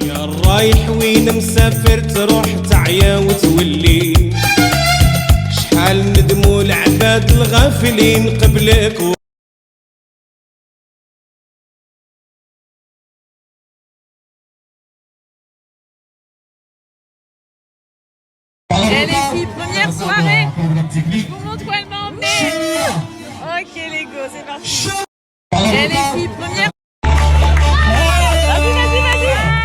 يا رايح وين مسافر تروح تعيا وتولي شحال ندموا العباد الغافلين قبلك Et les filles, première soirée. Je vous montre où elle m'a emmené. Ok les go, c'est parti. Et les filles, première. Vas-y, vas-y, vas-y.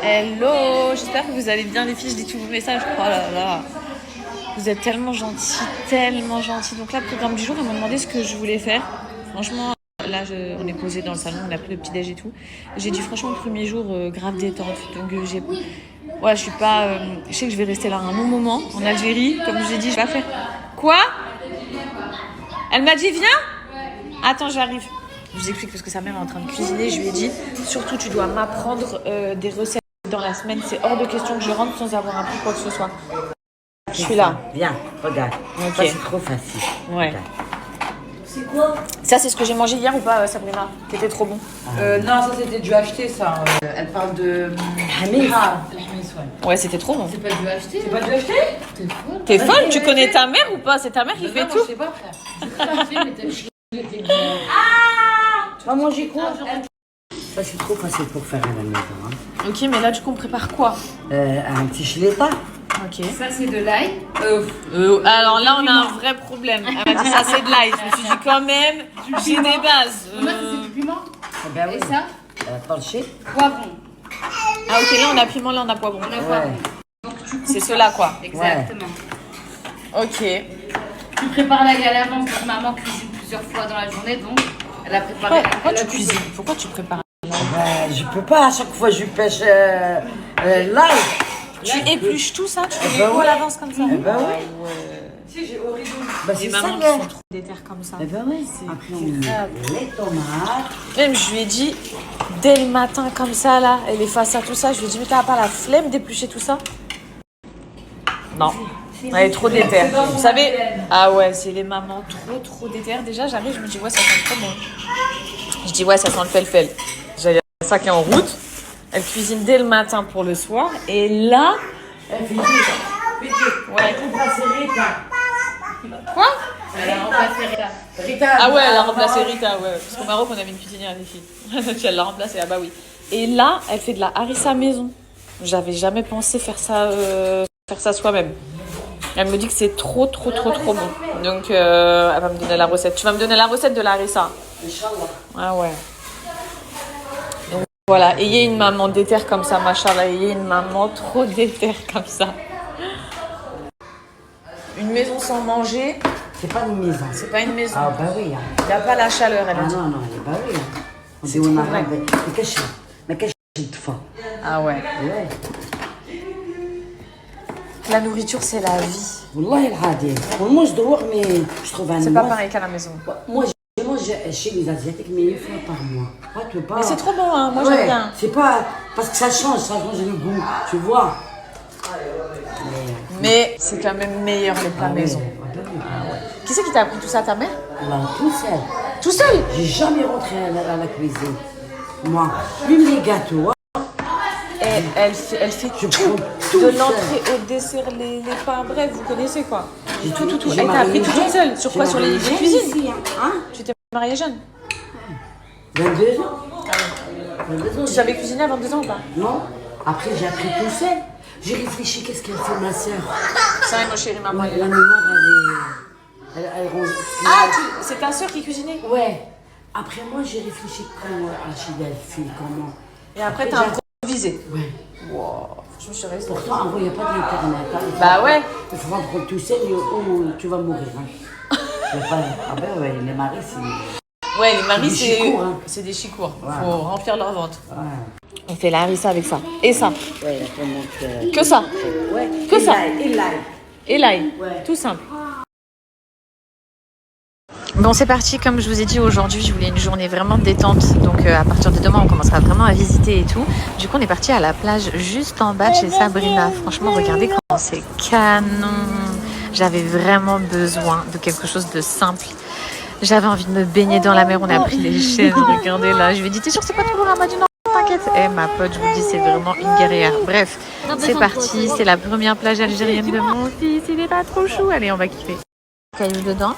Hello, j'espère que vous allez bien les filles, je lis tous vos messages. Oh là là, vous êtes tellement gentils, tellement gentils. Donc là, le programme du jour, elle m'a demandé ce que je voulais faire. Franchement, là, on est posé dans le salon, on a pris le petit déj et tout. J'ai dit franchement, le premier jour, grave détente. Donc ouais, je suis pas... je sais que je vais rester là un long moment, en Algérie. Comme je l'ai dit, je vais pas faire... Quoi? Elle m'a dit, viens? Attends, j'arrive. Je vous explique parce que sa mère est en train de cuisiner. Je lui ai dit, surtout, tu dois m'apprendre des recettes dans la semaine. C'est hors de question que je rentre sans avoir appris quoi que ce soit. Je suis là. Viens, regarde. Ok. Ça, c'est trop facile. Ouais. Regarde. C'est quoi? Ça, c'est ce que j'ai mangé hier ou pas, Sabrina? Qui était trop bon. Non, ça c'était du acheté, ça. Elle parle de. Hamis. Ah, le Hamis, ouais. Ouais, c'était trop bon. C'est pas du acheté. C'est pas du acheté? T'es folle. T'es folle? Tu connais ta mère ou pas? C'est ta mère qui fait Non, tout. moi, je sais pas, frère. C'est pas acheté, mais t'as j'étais bien. Tu vas manger quoi? Ça, c'est trop facile pour faire à la maison. Hein. Ok, mais là, du coup, on prépare quoi? Un petit chileta. Ok. Ça, c'est de l'ail. Alors là, on a un vrai problème. Elle m'a dit ça, c'est de l'ail. Je me suis dit quand même, j'ai des bases. Moi, c'est du piment. Eh ben oui. Et ça, Torché. poivron. Ah ok, là, on a piment, là, on a poivron. On a Ouais. poivron. Donc, tu coupes C'est ça. cela, quoi. Exactement. Ok. Tu prépares l'ail à l'avance. Donc, maman cuisine plusieurs fois dans la journée, donc elle a préparé. Pourquoi elle a tu coupé. cuisines? Pourquoi tu prépares? Ben, je peux pas, à chaque fois je pêche l'ail. Tu épluches tout ça? Tu fais ben des pots à oui. l'avance comme ça? Eh ben oui. Si, j'ai horrible. Ben, Les c'est ça, mamans qui là. sont trop déterres comme ça. Eh ben oui. Après, on met les tomates. Même je lui ai dit, dès le matin comme ça là, elle est face à tout ça, je lui ai dit mais t'as pas la flemme d'éplucher tout ça? Non, elle est trop déterre. Vous savez, ah ouais, c'est les mamans trop déterres. Déjà j'arrive, je me dis ouais ça sent trop bon. Je dis ouais ça sent le fel-fel. J'ai ça qui est en route. Elle cuisine dès le matin pour le soir et là, ouais. Quoi? Elle a remplacé Rita. Ah ouais, elle a remplacé Rita, ouais. Parce qu'au Maroc, on avait une cuisinière, les filles. Elle l'a remplacée, ah bah oui. Et là, elle fait de la harissa maison. J'avais jamais pensé faire ça soi-même. Elle me dit que c'est trop bon. Donc, elle va me donner la recette. Tu vas me donner la recette de la harissa? Inch'Allah. Ah ouais. Donc voilà, ayez une maman déterre comme ça, machallah. Ayez une maman trop déterre comme ça. Une maison sans manger, C'est pas une maison. c'est pas une maison. Ah ben oui. Il n'y a pas la chaleur, elle a Ah dit. non, bah oui. C'est trop vrai. Mais qu'est-ce que tu fais? Ah ouais. Ouais. La nourriture, c'est la vie. Wallah العظيم. On mange dehors, mais je trouve un C'est pas pareil qu'à la maison. Moi, je mange chez les Asiatiques, mais une fois par mois. Pas, tu veux pas. Mais c'est trop bon, hein. Moi Ouais, j'aime bien. C'est pas. Parce que ça change le goût, tu vois. Mais c'est quand même meilleur les plats maison. Qui c'est qui t'a appris tout ça, ta mère? Là, tout seul. Tout seul? J'ai jamais rentré à la cuisine. Moi, même les gâteaux. Hein. Et elle fait Je tout. prends tout De seul. l'entrée au dessert, les pains, bref, vous connaissez quoi. J'ai Tout. j'ai Elle t'a appris marié tout toute jeune. seule. Sur J'ai quoi? Sur les marié jeune cuisines? ici, hein. Tu t'es mariée jeune? 22 ans. 22 ans. Tu savais cuisiner à 22 ans ou pas? Non. Après, j'ai appris tout seul. J'ai réfléchi, qu'est-ce qu'elle fait, ma soeur? Ça y est, mon chéri, maman. Ouais, la mémoire, elle ronge. Ah, c'est ta soeur qui cuisinait? Ouais. Après, moi, j'ai réfléchi comment Achille, elle fait, comment. Et après, t'as improvisé? Ouais. Wow, je me suis restée. Pourtant, avant, il n'y a pas d'internet. Hein. Bah ouais. Il faut apprendre tout seul ou tu vas mourir. Hein. Ah ben ouais, les maris, c'est... Ouais, les maris, des chicours, hein. c'est des chicours. Ouais. Faut remplir leur ventre. Ouais. On fait la harissa avec ça. Et ça. Ouais, la tomate... Que ça. Ouais. Que ça. Et l'ail. Et l'ail. Ouais. Tout simple. Bon, c'est parti. Comme je vous ai dit, aujourd'hui, je voulais une journée vraiment détente. Donc, à partir de demain, on commencera vraiment à visiter et tout. Du coup, on est parti à la plage juste en bas chez Sabrina. Franchement, regardez comment c'est canon. J'avais vraiment besoin de quelque chose de simple. J'avais envie de me baigner dans la mer. On a pris les chaises. Regardez là. Je lui ai dit, t'es sûre, c'est pas trop loin? Elle m'a dit non, t'inquiète. Eh, ma pote, je vous dis, c'est vraiment une guerrière. Bref, c'est parti. C'est la première plage algérienne de mon fils. Il est pas trop chou. Allez, on va kiffer. Cailloux dedans.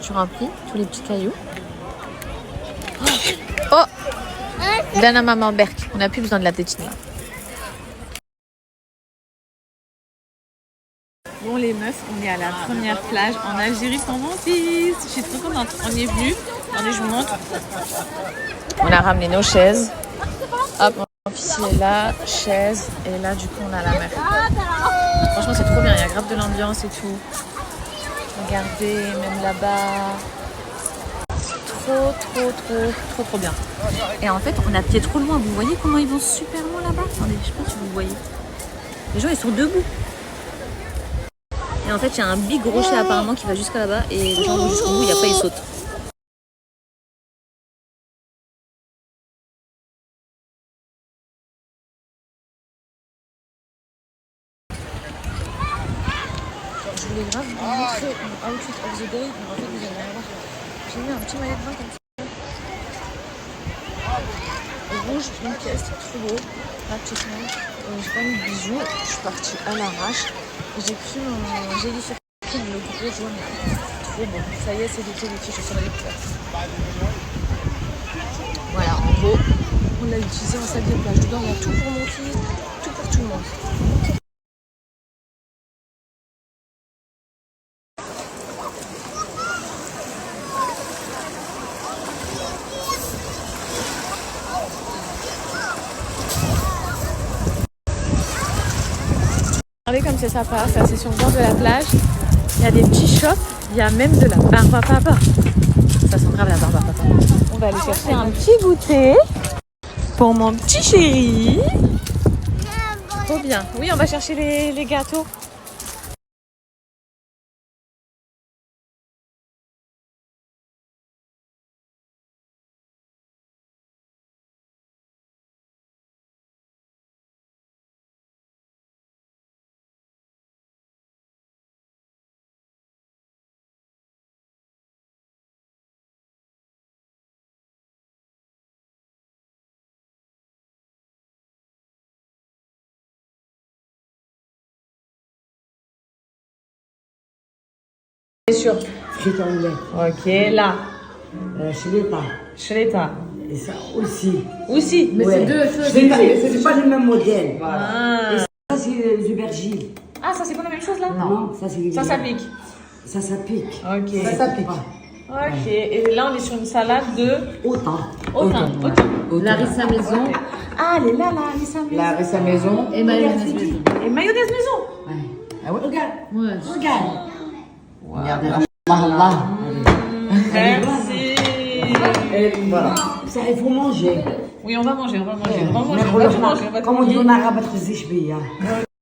Tu remplis tous les petits cailloux. Oh! Donne à maman Berk. On n'a plus besoin de la tétine là. Bon les meufs, on est à la première plage en Algérie pour mon fils. Je suis trop contente. On y est venu. Attendez, je vous montre. On a ramené nos chaises. Hop, mon fils il est là, chaise. Et là du coup on a la mer. Franchement c'est trop bien, il y a grave de l'ambiance et tout. Regardez, même là-bas. Trop bien. Et en fait, on a pied trop loin. Vous voyez comment ils vont super loin là-bas? Attendez, je sais pas si vous voyez. Les gens, ils sont debout. Et en fait, il y a un big rocher apparemment qui va jusqu'à là-bas. Et les gens vont jusqu'au bout, et après, ils sautent. Je voulais grave vous montrer mon outfit of the day, mais en fait vous allez rien voir. J'ai mis un petit maillot de bain comme ça. Rouge, une pièce, trop beau. Pratiquement. J'ai pas mis de bijoux, je suis partie à l'arrache. J'ai pris mon Jellyfish, le gros jaune. Trop beau. Ça y est, c'est l'été, les t-shirts sur les couvertes. Voilà, en gros, on l'a utilisé en sac de plage. Dedans, il y a tout pour mon fils, tout pour tout le monde. Regardez comme c'est sympa, c'est sur le bord de la plage. Il y a des petits shops, il y a même de la barbe à papa. Ça sent grave la barbe à papa. On va aller chercher un petit goûter pour mon petit chéri. Trop bien. Oui, on va chercher les gâteaux. C'est sûr. Frites anglais. Ok, là. Chez l'État. Chez l'État. Et ça aussi. Aussi. Mais Ouais. c'est deux choses. C'est pas le même modèle. Ah. Et ça, c'est les aubergines. Ah, ça c'est pas la même chose là? Non, ça, c'est... Ça pique. Ça pique. Ok. Ça pique. Pas. Ok. Et là, on est sur une salade de... Autant. Larissa maison Ah, elle est là, la harissa maison. La harissa maison. et mayonnaise maison. Et mayonnaise maison. Ouais. Ah ouais, regarde. Ouais. Regarde. Regarde. Allah. Merci. Et voilà. Ça, il faut manger. Oui, on va manger, on va manger. On va Mais manger, pour on va le tout manger. On va tout comme on dit manger. en arabe, تخزيش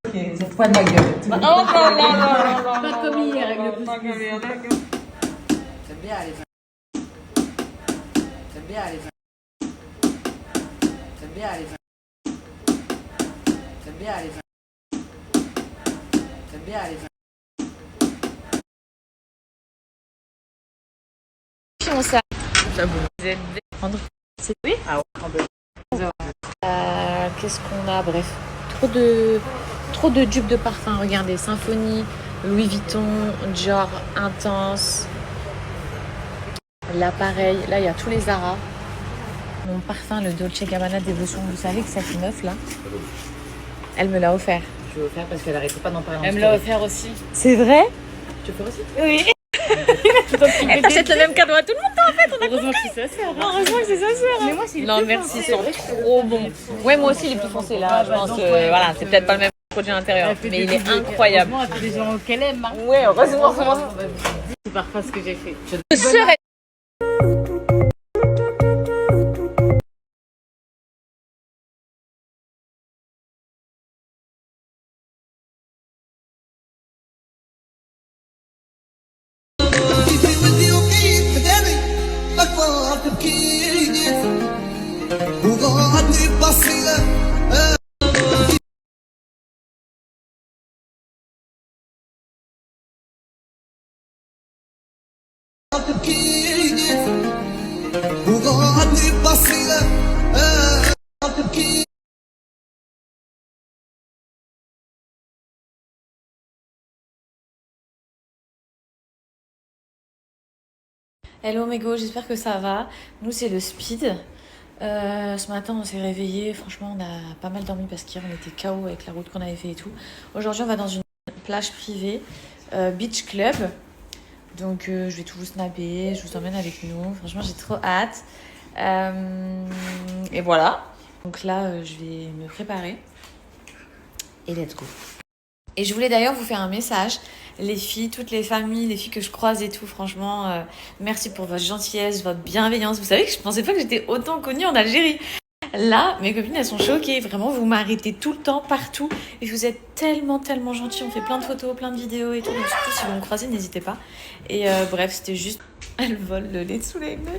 Ok. c'est pas de ma gueule. Oh là là là là. Pas comme hier avec le Pas comme hier, d'accord. C'est bien les C'est bien les C'est bien les C'est bien les C'est bien les Puis on s'est... Vous êtes prendre... C'est oui. Ah ouais. Qu'est-ce qu'on a? Bref, trop de dupes de parfum. Regardez, Symphonie, Louis Vuitton, Dior, Intense. Là pareil, là il y a tous les Zara. Mon parfum, le Dolce Gabbana Dévotion, vous savez que cette meuf là, elle me l'a offert. Je vais faire parce qu'elle arrêtait pas d'en parler. Elle me l'a offert aussi. C'est vrai? Tu fais aussi? Oui. Elle t'achète le même cadeau à tout le monde en fait. Heureusement que c'est sa sœur. Heureusement que c'est sa sœur. Mais moi, c'est les Non plus merci, foncés. ils sont trop bons. Ouais moi aussi les plus foncés là, je pense donc, que ouais, voilà, donc, c'est peut-être pas le même produit à l'intérieur, mais il est incroyable. Heureusement, elle fait des gens qu'elle aime. Hein. Ouais, heureusement. C'est parfois ce que j'ai fait. Sœur, hello Mégo, j'espère que ça va. Nous c'est le speed. Ce matin on s'est réveillé, franchement on a pas mal dormi parce qu'hier on était KO avec la route qu'on avait fait et tout. Aujourd'hui on va dans une plage privée, beach club. Donc je vais tout vous snapper, je vous emmène avec nous. Franchement j'ai trop hâte. Et voilà. Donc là je vais me préparer. Et let's go. Et je voulais d'ailleurs vous faire un message, les filles, toutes les familles, les filles que je croise et tout, franchement, merci pour votre gentillesse, votre bienveillance. Vous savez que je pensais pas que j'étais autant connue en Algérie. Là, mes copines, elles sont choquées. Vraiment, vous m'arrêtez tout le temps, partout. Et vous êtes tellement, tellement gentils. On fait plein de photos, plein de vidéos et tout. Donc surtout, si vous me croisez, n'hésitez pas. Et bref, c'était juste... Elle vole le lait sous les mains.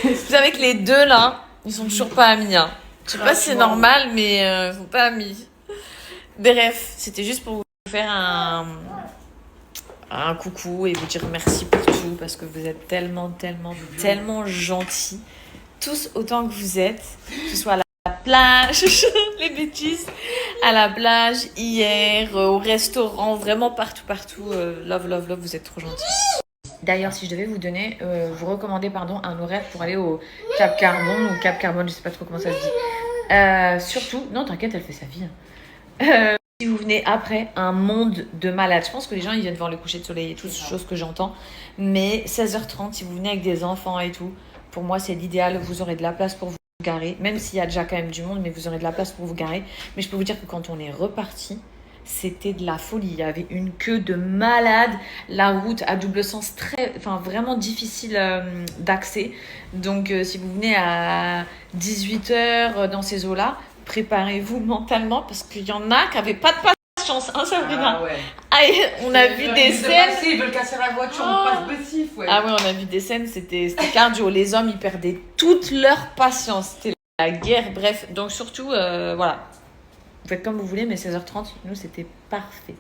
Vous savez que les deux, là, ils sont toujours pas amis. Hein. Je sais pas si c'est normal, mais ils sont pas amis. Bref, c'était juste pour vous faire un coucou et vous dire merci pour tout parce que vous êtes tellement, tellement, tellement gentils. Tous autant que vous êtes, que ce soit à la plage, les bêtises, à la plage, hier, au restaurant, vraiment partout, partout. Love, love, love, vous êtes trop gentils. D'ailleurs, si je devais vous donner, vous recommander un horaire pour aller au Cap Carbone ou Cap Carbone, je sais pas trop comment ça se dit. Surtout, non t'inquiète, elle fait sa vie. Si vous venez après un monde de malades, je pense que les gens ils viennent voir le coucher de soleil et tout, chose que j'entends. Mais 16h30, si vous venez avec des enfants et tout, pour moi c'est l'idéal. Vous aurez de la place pour vous garer, même s'il y a déjà quand même du monde, mais vous aurez de la place pour vous garer. Mais je peux vous dire que quand on est reparti, c'était de la folie. Il y avait une queue de malade. La route à double sens, vraiment difficile d'accès. Donc si vous venez à 18h dans ces eaux-là, préparez-vous mentalement parce qu'il y en a qui n'avaient pas de patience, hein, Sabrina. Ah ouais. On a vu des scènes. Ils veulent casser la voiture, on passe Bessif, ouais. Ah ouais, on a vu des scènes, c'était cardio. Les hommes, ils perdaient toute leur patience. C'était la guerre, bref. Donc surtout, voilà. Vous faites comme vous voulez, mais 16h30, nous, c'était parfait.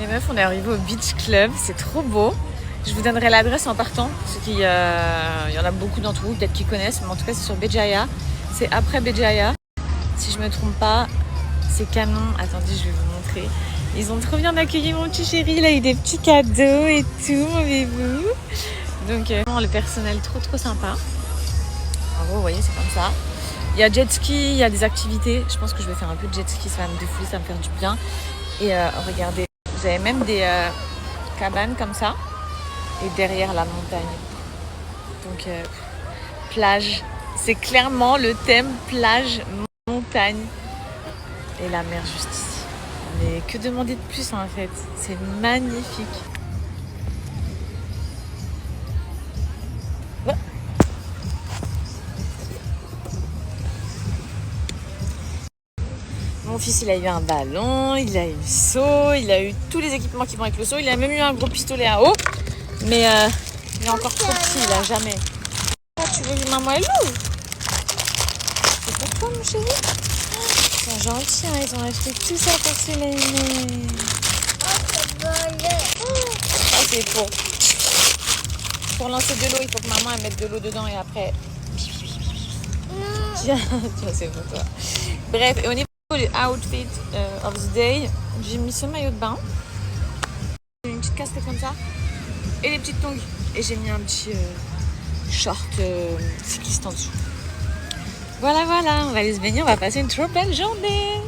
Les meufs, on est arrivé au Beach Club, c'est trop beau. Je vous donnerai l'adresse en partant, parce qu'il y en a beaucoup d'entre vous peut-être qui connaissent, mais en tout cas c'est sur Béjaïa. C'est après Béjaïa, si je me trompe pas, c'est canon. Attendez, je vais vous montrer. Ils ont trop bien accueilli mon petit chéri, il a eu des petits cadeaux et tout, mon bébé. Donc le personnel trop sympa. En gros, vous voyez, c'est comme ça. Il y a jet ski, il y a des activités. Je pense que je vais faire un peu de jet ski, ça va me défouler, ça va me faire du bien. Et regardez, vous avez même des cabanes comme ça. Et derrière la montagne. Donc plage C'est clairement le thème plage, montagne et la mer juste ici. Mais que demander de plus en fait? C'est magnifique. Ouais. Mon fils, il a eu un ballon, il a eu le seau, il a eu tous les équipements qui vont avec le seau. Il a même eu un gros pistolet à eau. Mais il est encore trop petit, il a jamais. Oh, tu veux que maman elle l'ouvre? C'est pour toi, mon chéri? Ils sont gentils, hein, ils ont acheté tout ça pour Céline. Ah, c'est pour lancer de l'eau, il faut que maman elle mette de l'eau dedans et après. Tiens, c'est pour toi. Bref, et au niveau du outfit of the day, j'ai mis ce maillot de bain, une petite casquette comme ça et des petites tongs. Et j'ai mis un petit short cycliste en dessous. Voilà, on va aller se baigner, on va passer une trop belle journée.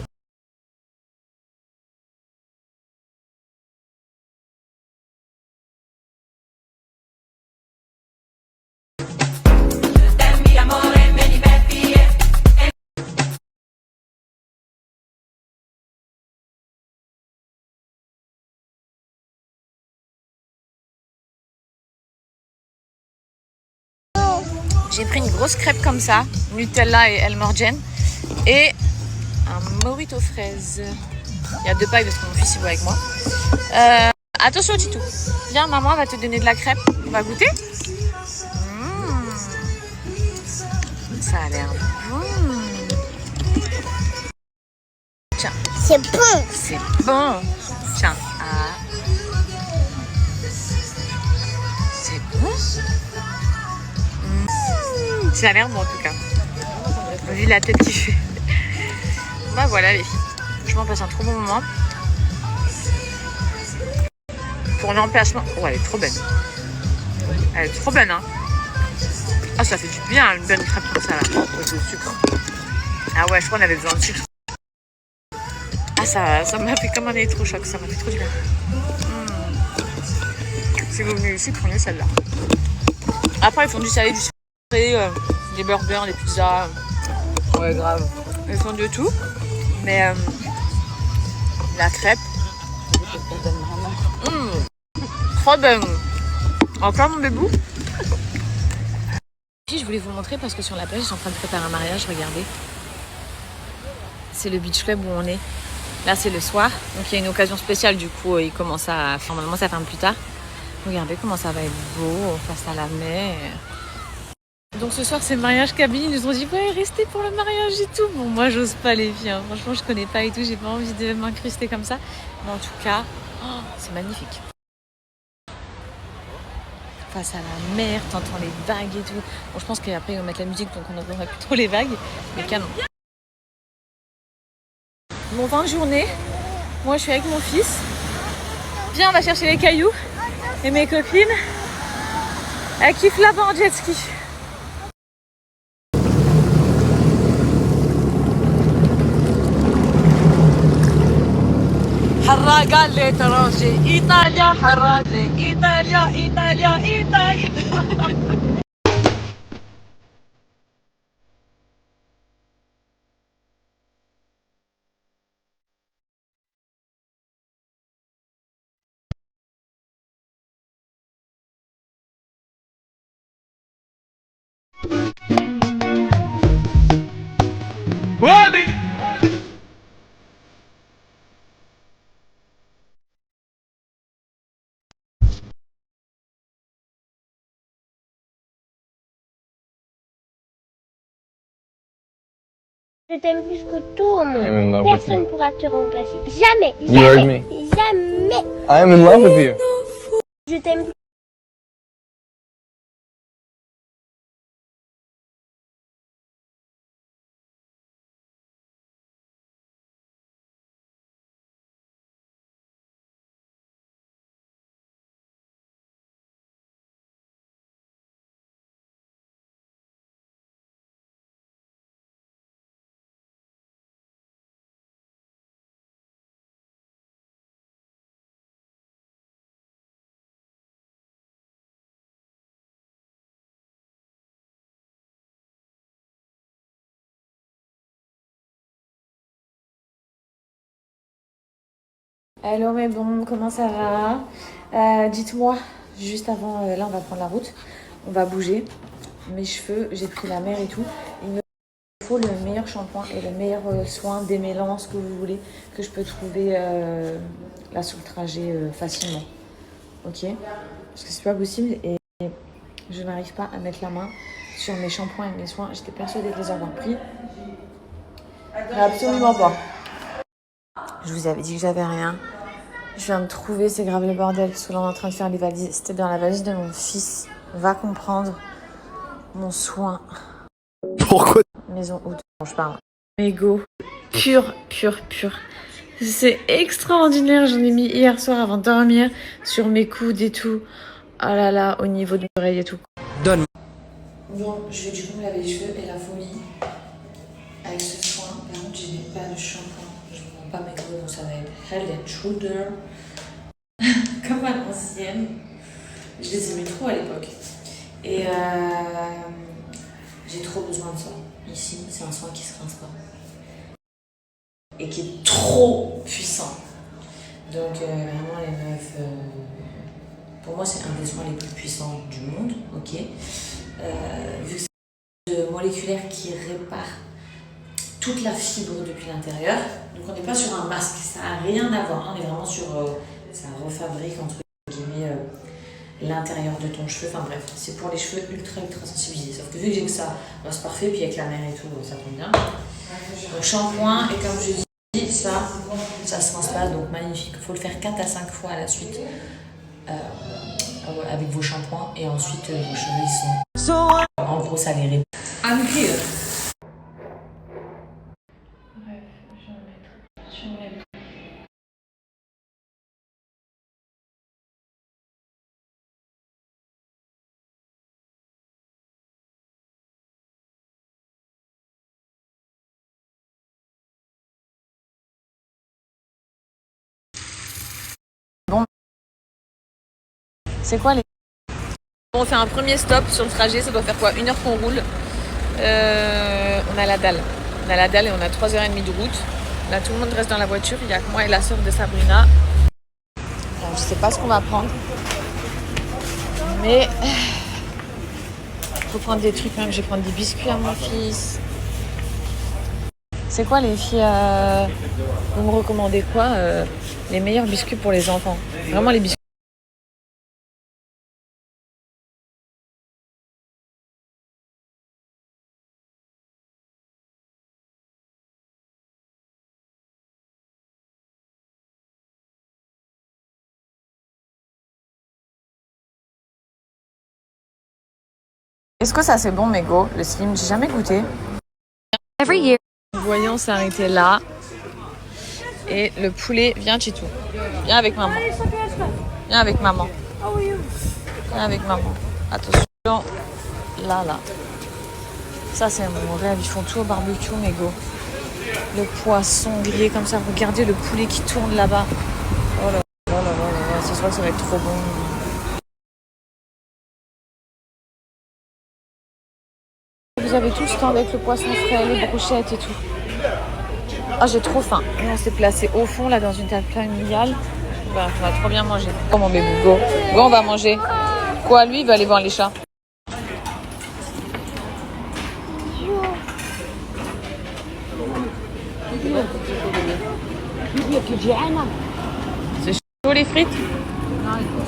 J'ai pris une grosse crêpe comme ça, Nutella et Elmorgen, et un mojito fraise. Il y a 2 pailles parce que mon fils il boit avec moi. Attention Titou, viens, maman va te donner de la crêpe, on va goûter. Ça a l'air bon. Tiens. C'est bon. C'est bon. Tiens. Ah. C'est bon. Ça a l'air bon en tout cas. Vu la tête qu'il fait. Bah voilà les filles. Franchement, on passe un trop bon moment. Pour l'emplacement. Oh, elle est trop belle. Elle est trop bonne, hein. Ah, ça fait du bien une bonne crêpe comme ça là. Avec le sucre. Ah ouais, je crois qu'on avait besoin de sucre. Ah, ça m'a fait comme un électrochoc. Ça m'a fait trop du bien. Si vous venez ici, prenez celle-là. Après, ils font du salé, du sucré, des burgers, des pizzas. Ouais, grave. Ils font de tout. Mais la crêpe. Trop bonne. Encore mon bébou. Puis je voulais vous montrer parce que sur la plage, ils sont en train de préparer un mariage. Regardez. C'est le beach club où on est. Là, c'est le soir. Donc, il y a une occasion spéciale. Du coup, il commence à. Normalement, ça ferme plus tard. Regardez comment ça va être beau face à la mer. Donc ce soir c'est le mariage cabine, ils nous ont dit ouais restez pour le mariage et tout. Bon moi j'ose pas les filles, hein. Franchement je connais pas et tout, j'ai pas envie de m'incruster comme ça. Mais en tout cas, c'est magnifique. Face à la mer, t'entends les vagues et tout. Bon je pense qu'après ils vont mettre la musique donc on n'entendra plus trop les vagues. Mais canon. Bon fin de journée, moi je suis avec mon fils. Viens on va chercher les cailloux. Et mes copines, elles kiffent là-bas en jet ski. حراقة اللي تراشي إيطاليا حراقة إيطاليا إيطاليا إيطاليا Je t'aime plus que tout au monde. I'm in love with Personne ne you. pourra te remplacer. Jamais. You heard Jamais. me. Jamais. I am in love with you. Je t'aime Hello mes bons, comment ça va? Dites-moi, juste avant, là on va prendre la route, on va bouger. Mes cheveux, j'ai pris la mer et tout. Il me faut le meilleur shampoing et le meilleur soin, démêlant, ce que vous voulez, que je peux trouver là sur le trajet facilement. Ok? Parce que c'est pas possible et je n'arrive pas à mettre la main sur mes shampoings et mes soins. J'étais persuadée de les avoir pris. Mais absolument pas. Je vous avais dit que j'avais rien. Je viens de trouver, c'est grave le bordel, parce que là on est en train de faire les valises. C'était dans la valise de mon fils. Va comprendre mon soin. Pourquoi? Maison haute, dont je parle. Mégot, pur. C'est extraordinaire, j'en ai mis hier soir avant de dormir, sur mes coudes et tout. Oh là là, au niveau de l'oreille et tout. Donne. Bon, je vais du coup me laver les cheveux et la folie. Avec ce soin, par contre, je n'ai pas de shampoing. Je ne prends pas mes gros, donc ça va être Head and Shoulder. Comme à l'ancienne. Je les aimais trop à l'époque. Et j'ai trop besoin de ça. Ici, c'est un soin qui se rince pas. Et qui est trop puissant. Donc vraiment les meufs, pour moi c'est un des soins les plus puissants du monde, ok. Vu que c'est moléculaire qui répare toute la fibre depuis l'intérieur. Donc on n'est pas sur un masque, ça n'a rien à voir. On est vraiment sur, ça refabrique entre guillemets l'intérieur de ton cheveu. Enfin bref, c'est pour les cheveux ultra sensibilisés. Sauf que vu que j'ai que ça, bah, c'est parfait. Puis avec la mer et tout, ça tombe bien. Donc shampoing et comme je dis, ça se rince pas, donc magnifique. Il faut le faire 4 à 5 fois à la suite avec vos shampoings et ensuite vos cheveux ils sont en gros ça les répare. I'm here. Bref, je vais me mettre. C'est quoi les... Bon, on fait un premier stop sur le trajet, ça doit faire quoi? 1 heure qu'on roule. On a la dalle. On a la dalle et on a 3h30 de route. Là, tout le monde reste dans la voiture. Il n'y a que moi et la sœur de Sabrina. Alors, je sais pas ce qu'on va prendre. Mais... faut prendre des trucs même. Je vais prendre des biscuits à mon fils. C'est quoi les filles vous me recommandez quoi les meilleurs biscuits pour les enfants? Vraiment les biscuits. Est-ce que ça c'est bon, Mégo, le slim? J'ai jamais goûté. Every year. Voyons s'arrêter là. Et le poulet, viens Chitou. Viens avec maman. Viens avec maman. Viens avec maman. Attention. Là. Ça c'est mon rêve. Ils font tout au barbecue, Mégo. Le poisson grillé comme ça. Regardez le poulet qui tourne là-bas. Oh là là. Ce soir ça va être trop bon. Vous avez tout le stand avec le poisson frais, les brochettes et tout. Ah, j'ai trop faim. Et on s'est placé au fond, là, dans une table familiale. Bah, on va trop bien manger. Oh mon bébé, go, on va manger. Quoi, lui, il va aller voir les chats. C'est chaud, les frites?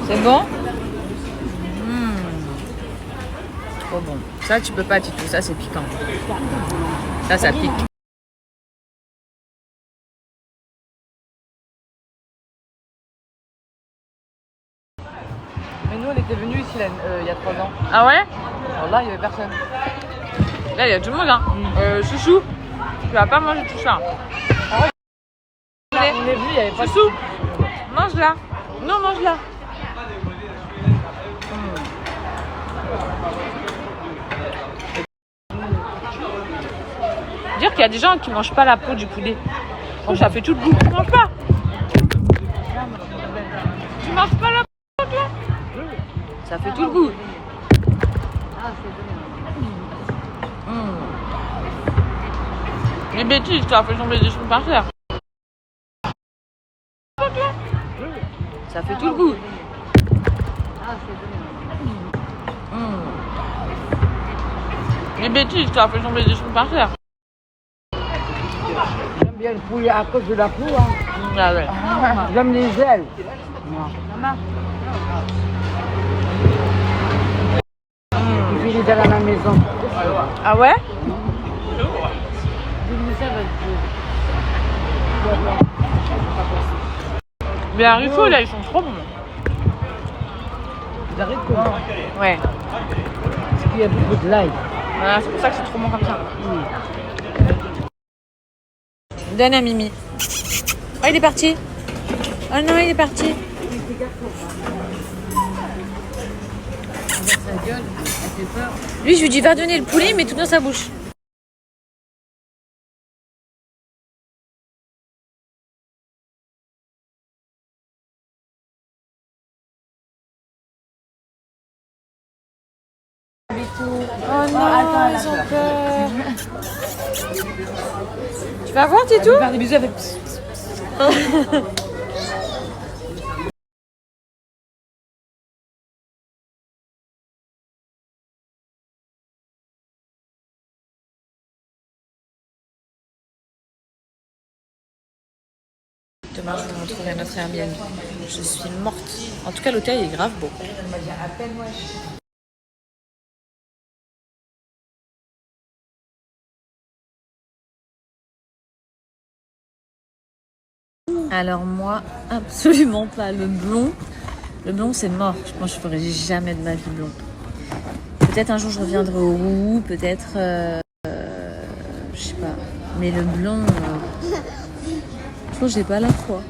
C'est bon? Trop bon. Ça, tu peux pas, Titou. Ça, c'est piquant. Ça pique. Mais nous, on était venus ici là, il y a 3 ans. Ah ouais? Alors là, il y avait personne. Là, il y a tout le monde, hein. Chouchou, tu vas pas manger tout ça. On est venu, il y avait pas de Chouchou, mange-la. Non, mange-la. Dire qu'il y a des gens qui mangent pas la peau du poulet. Oh, ça fait tout le goût. Tu manges pas? Tu manges pas la peau, toi? Ça fait tout le goût. Les bêtises, ça fait tomber des choses par terre. Toi? Ça fait tout le goût. Les bêtises, ça fait tomber des choses par terre. J'aime bien le poulet à cause de la peau. Hein. Ah ouais. J'aime les ailes. Je fais les ailes à la maison. Ah ouais? Les haricots là, ils sont trop bons. Les haricots. Ouais. Parce qu'il y a beaucoup de l'ail. Voilà, c'est pour ça que c'est trop bon comme ça. Donne à Mimi. Oh, il est parti. Oh non, il est parti. Lui, je lui dis va donner le poulet, mais tout dans sa bouche. Oh non, ils ont peur. Tu vas voir, Titou? Faire des bisous avec. Demain, je vais retrouver notre Airbnb. Je suis morte. En tout cas, l'hôtel est grave beau. Alors moi, absolument pas. Le blond c'est mort. Je pense que je ferai jamais de ma vie blond. Peut-être un jour je reviendrai au roux, peut-être, je sais pas. Mais le blond, je pense que j'ai pas la foi.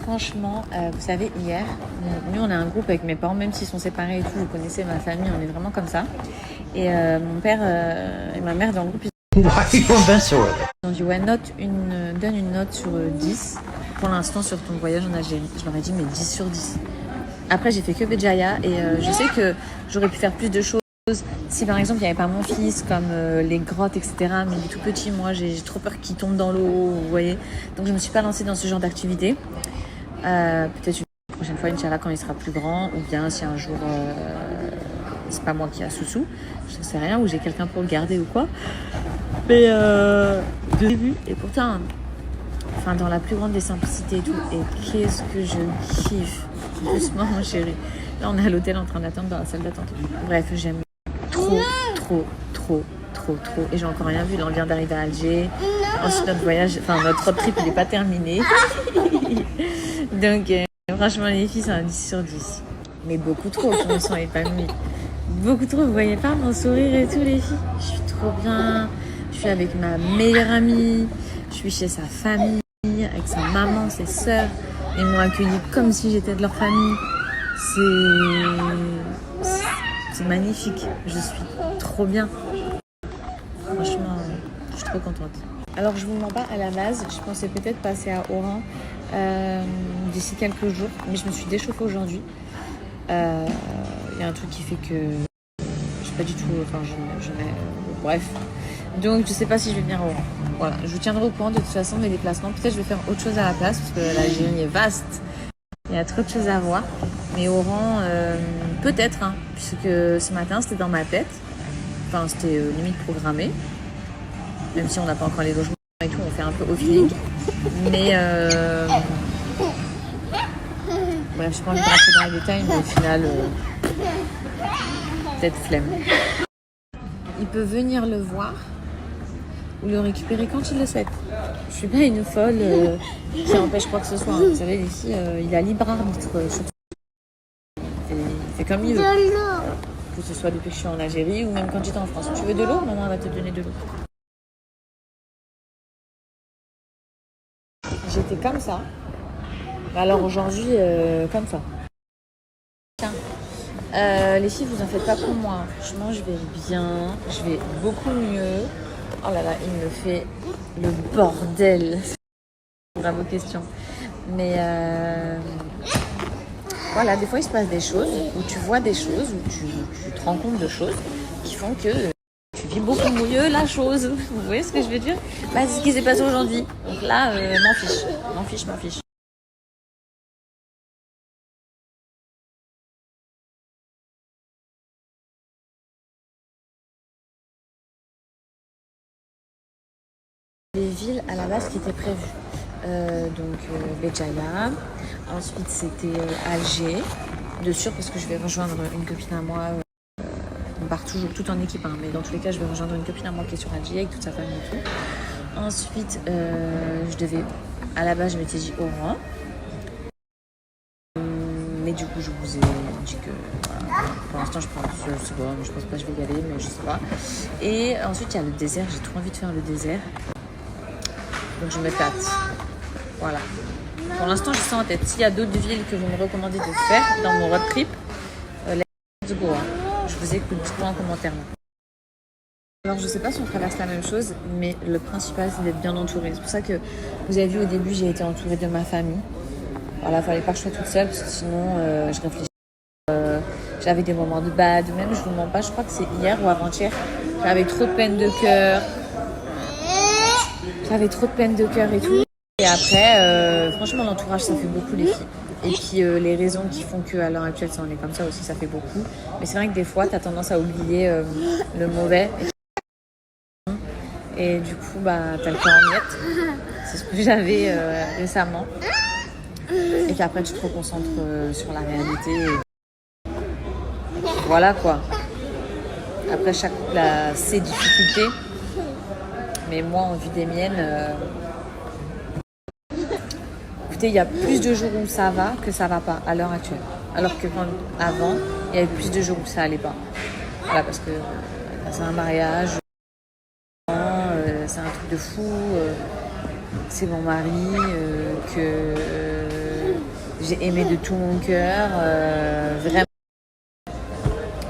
Franchement, vous savez, hier, nous on a un groupe avec mes parents, même s'ils sont séparés et tout, vous connaissez ma famille, on est vraiment comme ça. Et mon père et ma mère dans le groupe, ils ont dit ouais, donne une note sur 10 pour l'instant sur ton voyage en Algérie. Je leur ai dit mais 10 sur 10. Après j'ai fait que Béjaïa et je sais que j'aurais pu faire plus de choses. Si par exemple il n'y avait pas mon fils, comme les grottes, etc. Mais il est tout petit, moi j'ai trop peur qu'il tombe dans l'eau, vous voyez. Donc je ne me suis pas lancée dans ce genre d'activité. Peut-être une prochaine fois, Inch'Allah, quand il sera plus grand, ou bien si un jour c'est pas moi qui a Soussou, je ne sais rien, ou j'ai quelqu'un pour le garder ou quoi. Mais j'ai vu, et pourtant, enfin dans la plus grande des simplicités et tout, et qu'est-ce que je kiffe, doucement mon chéri. Là on est à l'hôtel en train d'attendre dans la salle d'attente. Bref, j'aime trop, et j'ai encore rien vu. Là on vient d'arriver à Alger. Ensuite notre voyage, enfin notre road trip il n'est pas terminé. Donc franchement les filles c'est un 10 sur 10. Mais beaucoup trop, je me sens épanouie. Beaucoup trop, vous voyez pas mon sourire et tout les filles. Je suis trop bien. Je suis avec ma meilleure amie. Je suis chez sa famille, avec sa maman, ses sœurs. Ils m'ont accueillie comme si j'étais de leur famille. C'est magnifique. Je suis trop bien. Franchement, je suis trop contente. Alors je vous mens pas, à la base, je pensais peut-être passer à Oran d'ici quelques jours, mais je me suis déchauffée aujourd'hui. Il y a un truc qui fait que je sais pas du tout, enfin bref. Donc je sais pas si je vais venir à Oran. Voilà, je vous tiendrai au courant de toute façon des déplacements. Peut-être je vais faire autre chose à la place parce que l'Algérie est vaste. Il y a trop de choses à voir. Mais Oran, peut-être, hein, puisque ce matin c'était dans ma tête. Enfin, c'était limite programmé. Même si on n'a pas encore les logements et tout, on fait un peu au feeling. Mais bref, je n'ai pas envie de rentrer dans les détails, mais au final, peut-être flemme. Il peut venir le voir ou le récupérer quand il le souhaite. Je suis pas une folle qui empêche quoi que ce soit. Vous savez, les filles, il a libre arbitre sur tout. Il fait comme il veut. Que ce soit depuis que je suis en Algérie ou même quand j'étais en France. Tu veux de l'eau? Maman elle va te donner de l'eau. J'étais comme ça. Alors aujourd'hui, comme ça. Tiens, les filles, vous en faites pas pour moi. Franchement, je vais bien. Je vais beaucoup mieux. Oh là là, il me fait le bordel. Bravo question. Mais voilà, des fois il se passe des choses, où tu vois des choses, où tu te rends compte de choses qui font que tu vis beaucoup mieux la chose. Vous voyez ce que je veux dire? Bah, c'est ce qui s'est passé aujourd'hui. Donc là, m'en fiche. Les villes à la base qui étaient prévues. Béjaïa, ensuite c'était Alger, de sûr parce que je vais rejoindre une copine à moi. On part toujours tout en équipe, hein, mais dans tous les cas, je vais rejoindre une copine à moi qui est sur Alger avec toute sa famille et tout. Ensuite, à la base, je m'étais dit Oran. Mais du coup, je vous ai dit que voilà, pour l'instant, je sais pas, mais je pense pas que je vais y aller, mais je sais pas. Et ensuite, il y a le désert, j'ai trop envie de faire le désert. Donc, je me tâte. Voilà. Pour l'instant, j'ai ça en tête. S'il y a d'autres villes que vous me recommandez de faire dans mon road trip, let's go. Je vous écoute, dites-moi en commentaire. Alors, je sais pas si on traverse la même chose, mais le principal, c'est d'être bien entouré. C'est pour ça que vous avez vu au début, j'ai été entourée de ma famille. Voilà, fallait pas que je sois toute seule, parce que sinon, je réfléchis. J'avais des moments de bad, même, je vous mens pas, je crois que c'est hier ou avant-hier. J'avais trop de peine de cœur. Et tout. Et après, franchement, l'entourage, ça fait beaucoup, les filles. Et puis, les raisons qui font qu'à l'heure actuelle, ça en est comme ça aussi, ça fait beaucoup. Mais c'est vrai que des fois, tu as tendance à oublier le mauvais. Et du coup, bah, t'as le cœur en miettes. C'est ce que j'avais récemment. Et qu'après, tu te reconcentres sur la réalité. Et voilà, quoi. Après, chaque couple a ses difficultés. Mais moi, en vue des miennes... Écoutez, il y a plus de jours où ça va que ça va pas à l'heure actuelle. Alors que avant, il y avait plus de jours où ça allait pas. Voilà, parce que c'est un mariage, c'est un truc de fou, c'est mon mari que j'ai aimé de tout mon cœur. Vraiment,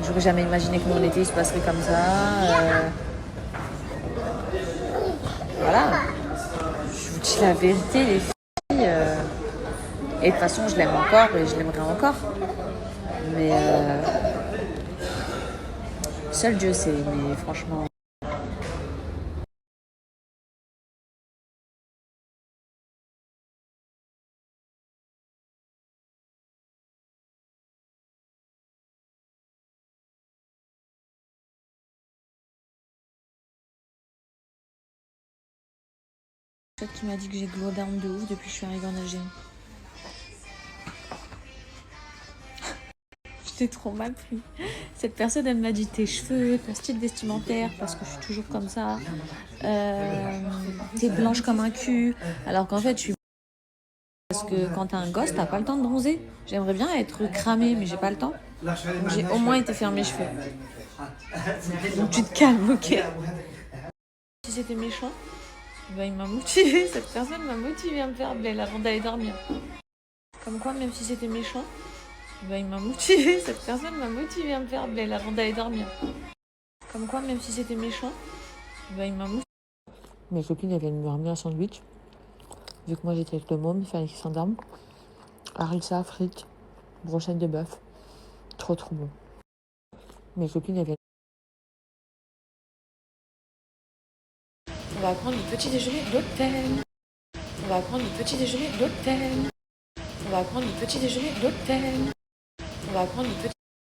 j'aurais jamais imaginé que mon été il se passerait comme ça. Voilà, je vous dis la vérité, les filles. Et de toute façon, je l'aime encore et je l'aimerai encore. Mais seul Dieu sait, mais franchement. Qui m'a dit que j'ai glow down de ouf depuis que je suis arrivée en Algérie. J'étais trop mal pris. Cette personne, elle m'a dit tes cheveux, ton style vestimentaire, parce que je suis toujours comme ça. T'es blanche comme un cul. Alors qu'en fait, je suis. Parce que quand t'as un gosse, t'as pas le temps de bronzer. J'aimerais bien être cramée, mais j'ai pas le temps. Donc j'ai au moins été faire mes cheveux. Donc tu te calmes, ok? Si c'était méchant. Bah, il m'a motivé, cette personne m'a motivé à me faire belle avant d'aller dormir. Comme quoi, même si c'était méchant, bah, il m'a motivé, cette personne m'a motivé à me faire belle avant d'aller dormir. Comme quoi, même si c'était méchant, bah, il m'a motivé. Mes copines, elles viennent me ramener un sandwich. Vu que moi j'étais avec le môme, il fallait qu'il s'endorme. Harissa, frites, brochette de bœuf. Trop bon. Mes copines, elles viennent. On va prendre le petit déjeuner d'hôtel.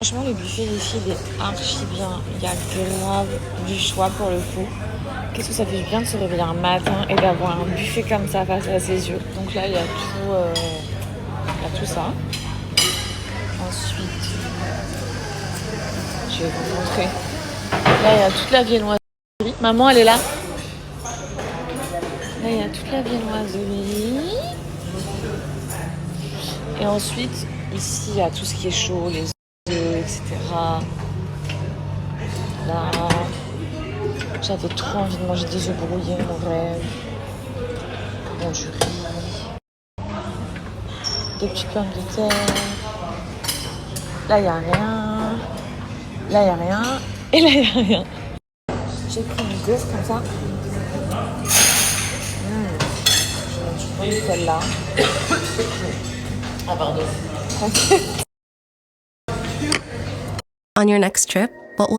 Franchement, le buffet des filles, il est archi bien. Il y a grave du choix pour le coup. Qu'est-ce que ça fait bien de se réveiller un matin et d'avoir un buffet comme ça face à ses yeux. Donc là, il y a tout ça. Ensuite, je vais vous montrer. Là, il y a toute la viennoiserie. Maman, elle est là. Là, il y a toute la viennoiserie. Et ensuite, ici, il y a tout ce qui est chaud, les œufs, etc. Là, j'avais trop envie de manger des œufs brouillés, mon rêve. Bon, du riz. Des petites pommes de terre. Là, il n'y a rien. Là, il n'y a rien. Et là, il n'y a rien. J'ai pris une gaufre comme ça. Je vais mettre celle-là. Ah, pardon. On your next trip, what will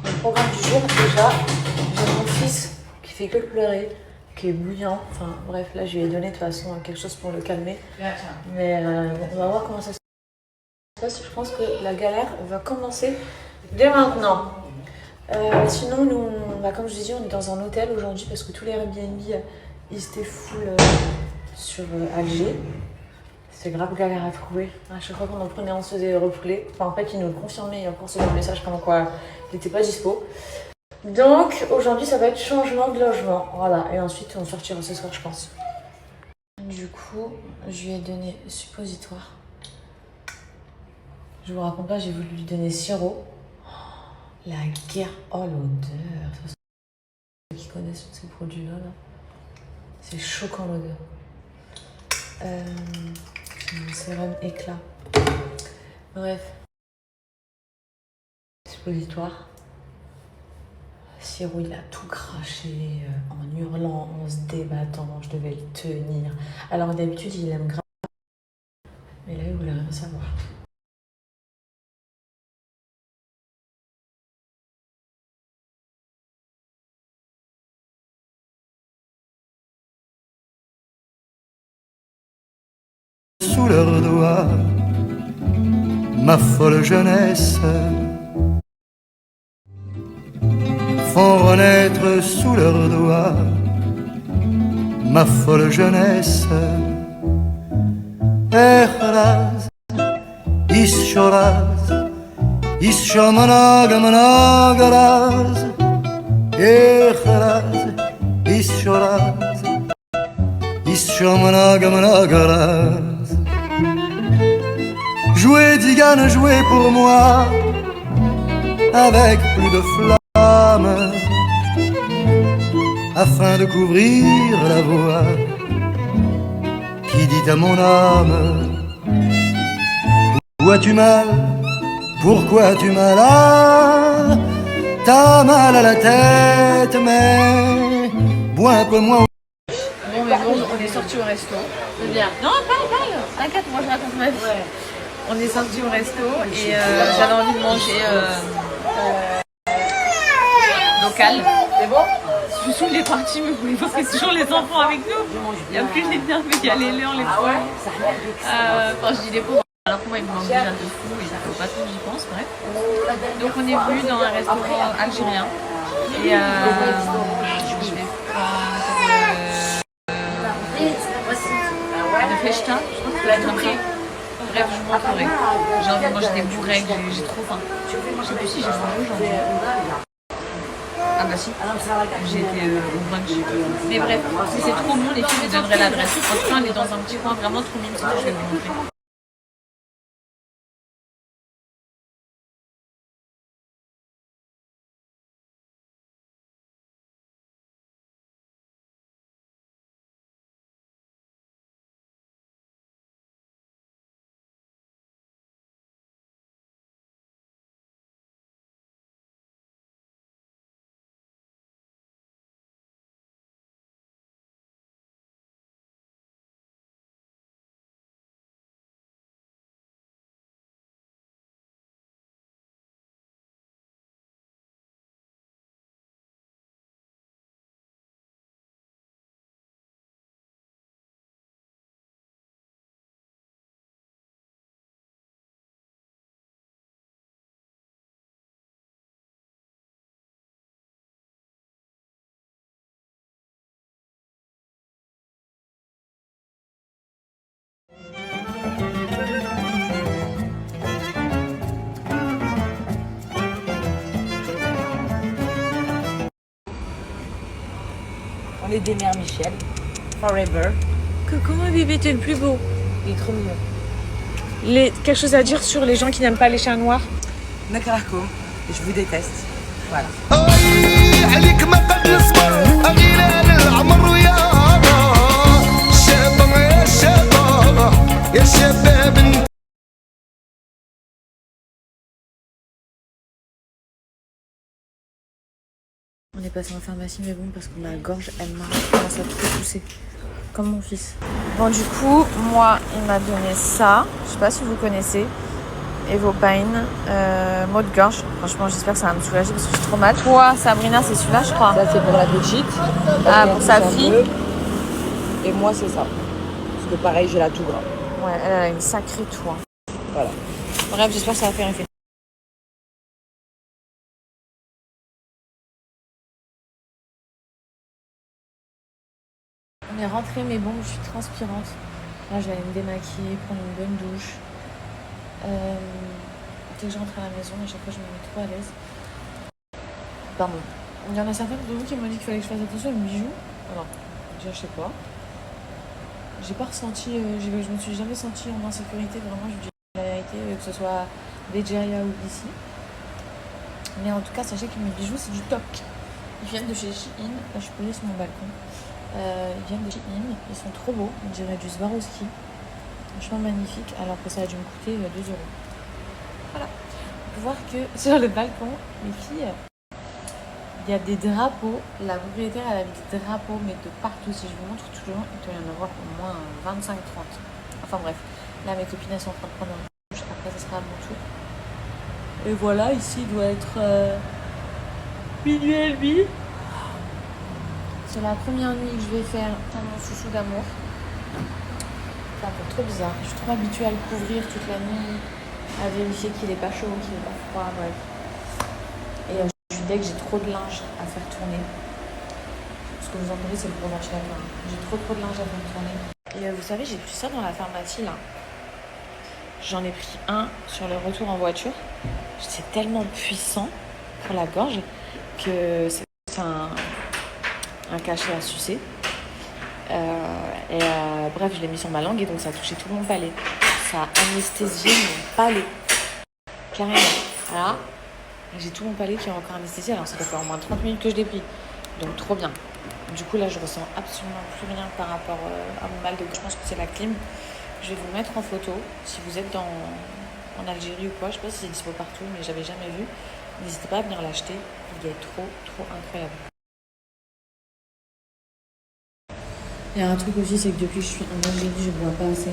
Le programme du jour, déjà, j'ai mon fils qui fait que pleurer, qui est bouillant. Enfin bref, là je lui ai donné de toute façon quelque chose pour le calmer. Mais bon, on va voir comment ça se passe. Je pense que la galère va commencer dès maintenant. Sinon, nous, comme je vous disais, on est dans un hôtel aujourd'hui parce que tous les Airbnb, ils étaient full sur Alger. C'est grave galère à trouver. À chaque fois qu'on en prenait, on se faisait refouler. Enfin, en fait, ils nous le confirmaient. Il y a encore ce message comme quoi il n'était pas dispo. Donc, aujourd'hui, ça va être changement de logement. Voilà. Et ensuite, on sortira ce soir, je pense. Du coup, je lui ai donné suppositoire. Je vous raconte pas, j'ai voulu lui donner sirop. La guerre. Oh, l'odeur. Ceux qui connaissent tous ces produits-là, là. C'est choquant l'odeur. Mon sérum éclat. Bref. Suppositoire. Sirop, il a tout craché en hurlant, en se débattant. Je devais le tenir. Alors d'habitude, il aime grave. Mais là, il voulait rien savoir. Sous leurs doigts, ma folle jeunesse font renaître sous leurs doigts ma folle jeunesse. Ehraz, ishoraz, ishomanagamanagalaz, ehraz, ishoraz, ishomanagamanagalaz. Jouez, Digane, jouez pour moi, avec plus de flamme, afin de couvrir la voix qui dit à mon âme: où as-tu mal? Pourquoi as-tu mal? Ah, t'as mal à la tête, mais bois un peu moins. Bon, mais bon, on est sorti au resto. C'est bien. Non, parle. T'inquiète, moi je raconte ma vie. Ouais. On est sorti au resto et j'avais envie de manger local. C'est bon? Je suis saoule les parties, mais vous voulez voir que c'est toujours les enfants avec nous. Il n'y a plus les nerfs, mais il y a les leurs, les poils. Enfin, je dis les pauvres. Alors que moi, il me manque déjà de fou et il faut pas trop que j'y pense, bref. Donc on est venu dans un restaurant algérien et je vais prendre de fechta, je crois que c'est la journée. Bref, je vous montrerai. J'ai envie de manger des bourrecs, j'ai trop faim. Je sais plus si j'ai faim aujourd'hui. Ah bah si, j'ai été au brunch. Mais bref, si c'est trop bon, les filles, je donnerai l'adresse. En tout cas, on est dans un petit coin vraiment trop mignon, je vais vous montrer. On est des mères Michel, forever. Coucou mon bébé, t'es le plus beau. Il est trop mignon. Quelque chose à dire sur les gens qui n'aiment pas les chiens noirs? Nakarako, je vous déteste. Voilà. On est passé en pharmacie, mais bon, parce que ma gorge, elle commence à trop pousser. Comme mon fils. Bon, du coup, moi, il m'a donné ça. Je sais pas si vous connaissez. Evopine, maux de gorge. Franchement, j'espère que ça va me soulager parce que j'ai trop mal. Toi, Sabrina, c'est celui-là, je crois. Ça, c'est pour la petite. Ah, pour sa fille. Et moi, c'est ça. Parce que pareil, j'ai la tout gras. Ouais, elle a une sacrée toux. Hein. Voilà. Bref, j'espère que ça va faire effet. On est rentré, mais bon, je suis transpirante. Là, je vais aller me démaquiller, prendre une bonne douche. Dès que je rentre à la maison, à chaque fois, je me mets trop à l'aise. Pardon. Il y en a certains de vous qui m'ont dit qu'il fallait que je fasse attention aux bijoux. Alors, déjà, je sais pas. J'ai pas ressenti, je me suis jamais sentie en insécurité, vraiment, je vous dis la vérité, que ce soit Begeria ou ici. Mais en tout cas, sachez que mes bijoux, c'est du top. Ils viennent de chez Shein. Là, je suis posée sur mon balcon. Ils viennent de Shein. Ils sont trop beaux. On dirait du Swarovski. Franchement magnifique. Alors que ça a dû me coûter 2 euros. Voilà. On peut voir que sur le balcon, les filles, il y a des drapeaux. La propriétaire, elle a mis des drapeaux, mais de partout. Si je vous montre tout le long, il doit y en avoir au moins 25-30. Enfin bref. Là, mes copines, elles sont en train de prendre un douche. Après, ça sera à mon tour. Et voilà, ici, il doit être minuit et demi. C'est la première nuit que je vais faire dans mon chouchou d'amour. Ça fait trop bizarre. Je suis trop habituée à le couvrir toute la nuit, à vérifier qu'il est pas chaud, qu'il est pas froid, bref. Et dès que j'ai trop de linge à faire tourner, ce que vous entendez, c'est le gros ventilateur. J'ai trop de linge à faire tourner. Et vous savez, j'ai pris ça dans la pharmacie là. J'en ai pris un sur le retour en voiture. C'est tellement puissant pour la gorge que c'est un cachet à sucer. Bref, je l'ai mis sur ma langue et donc ça a touché tout mon palais. Ça a anesthésié mon palais. Carrément. Voilà. J'ai tout mon palais qui est encore anesthésié. Alors ça doit faire au moins 30 minutes que je l'ai pris. Donc trop bien. Du coup là je ressens absolument plus rien par rapport à mon mal de gorge. Je pense que c'est la clim. Je vais vous mettre en photo si vous êtes en Algérie ou quoi. Je sais pas si c'est dispo partout, mais j'avais jamais vu. N'hésitez pas à venir l'acheter. Il est trop incroyable. Il y a un truc aussi, c'est que depuis que je suis en Algérie, je bois pas assez.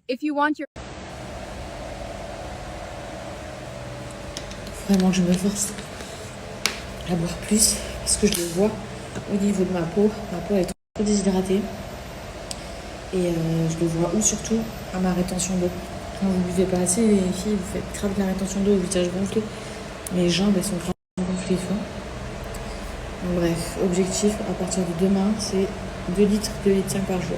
If you want your... Vraiment que je me force à boire plus parce que je le vois au niveau de ma peau. Ma peau est trop déshydratée. Et je le vois où surtout à ma rétention d'eau. Quand vous buvez pas assez, les filles, vous faites grave de la rétention d'eau, au visage gonflé. Mes jambes, elles sont grave gonflées. Donc, bref, objectif à partir de demain, c'est 2 litres, 2 litres 5 par jour.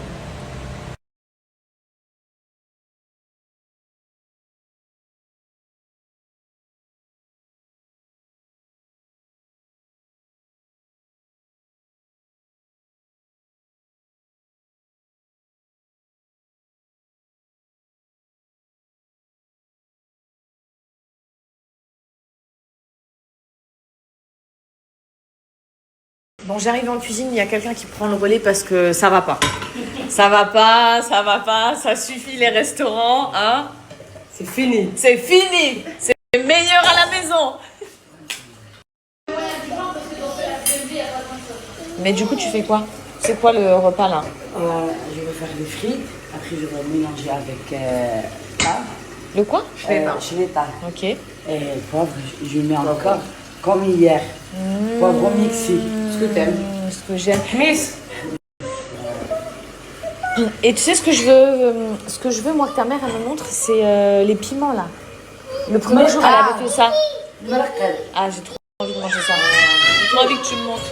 Bon, j'arrive en cuisine, il y a quelqu'un qui prend le relais parce que ça va pas. Ça va pas, ça suffit les restaurants, hein. C'est fini. C'est fini. C'est meilleur à la maison. Mais du coup, tu fais quoi? C'est quoi le repas là? Je vais faire des frites. Après, je vais mélanger avec ça. Le quoi? Chileta. Ok. Et poivre, je mets encore comme hier. Poivre mixé. Ce que t'aimes. Ce que j'aime. Miss. Et tu sais ce que je veux moi que ta mère elle me montre, c'est les piments là. Le premier jour elle avait fait ça. Ah j'ai trop envie de manger ça. J'ai trop envie que tu me montres.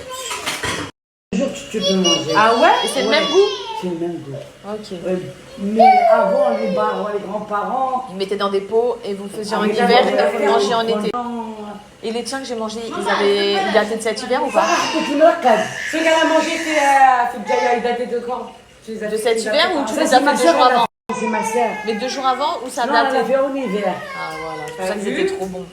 Un jour tu peux manger. Ah ouais? Et c'est le même goût? C'est le même goût. Ok. Mais avant les grands-parents. Ils mettaient dans des pots et vous le faisiez en hiver et vous le mangez en été. Et les tiens que j'ai mangés, ils dataient de cet hiver ou pas? Ce qu'elle a mangé, c'est daté de quand? De cet hiver ou tu les as fait 2 jours avant? C'est ma sœur. Mais 2 jours avant ou ça Non, datait? elle l'a fait en hiver. Ah voilà, c'est pour ça que c'était trop bon.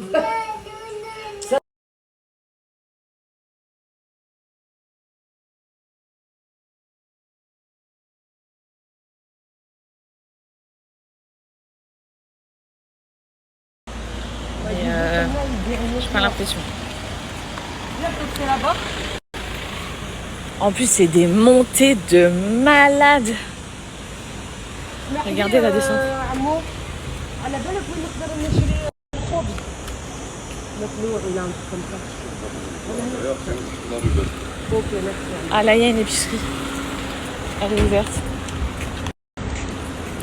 J'ai pas l'impression. En plus, c'est des montées de malades. Regardez la descente. Ah là, il y a une épicerie. Elle est ouverte.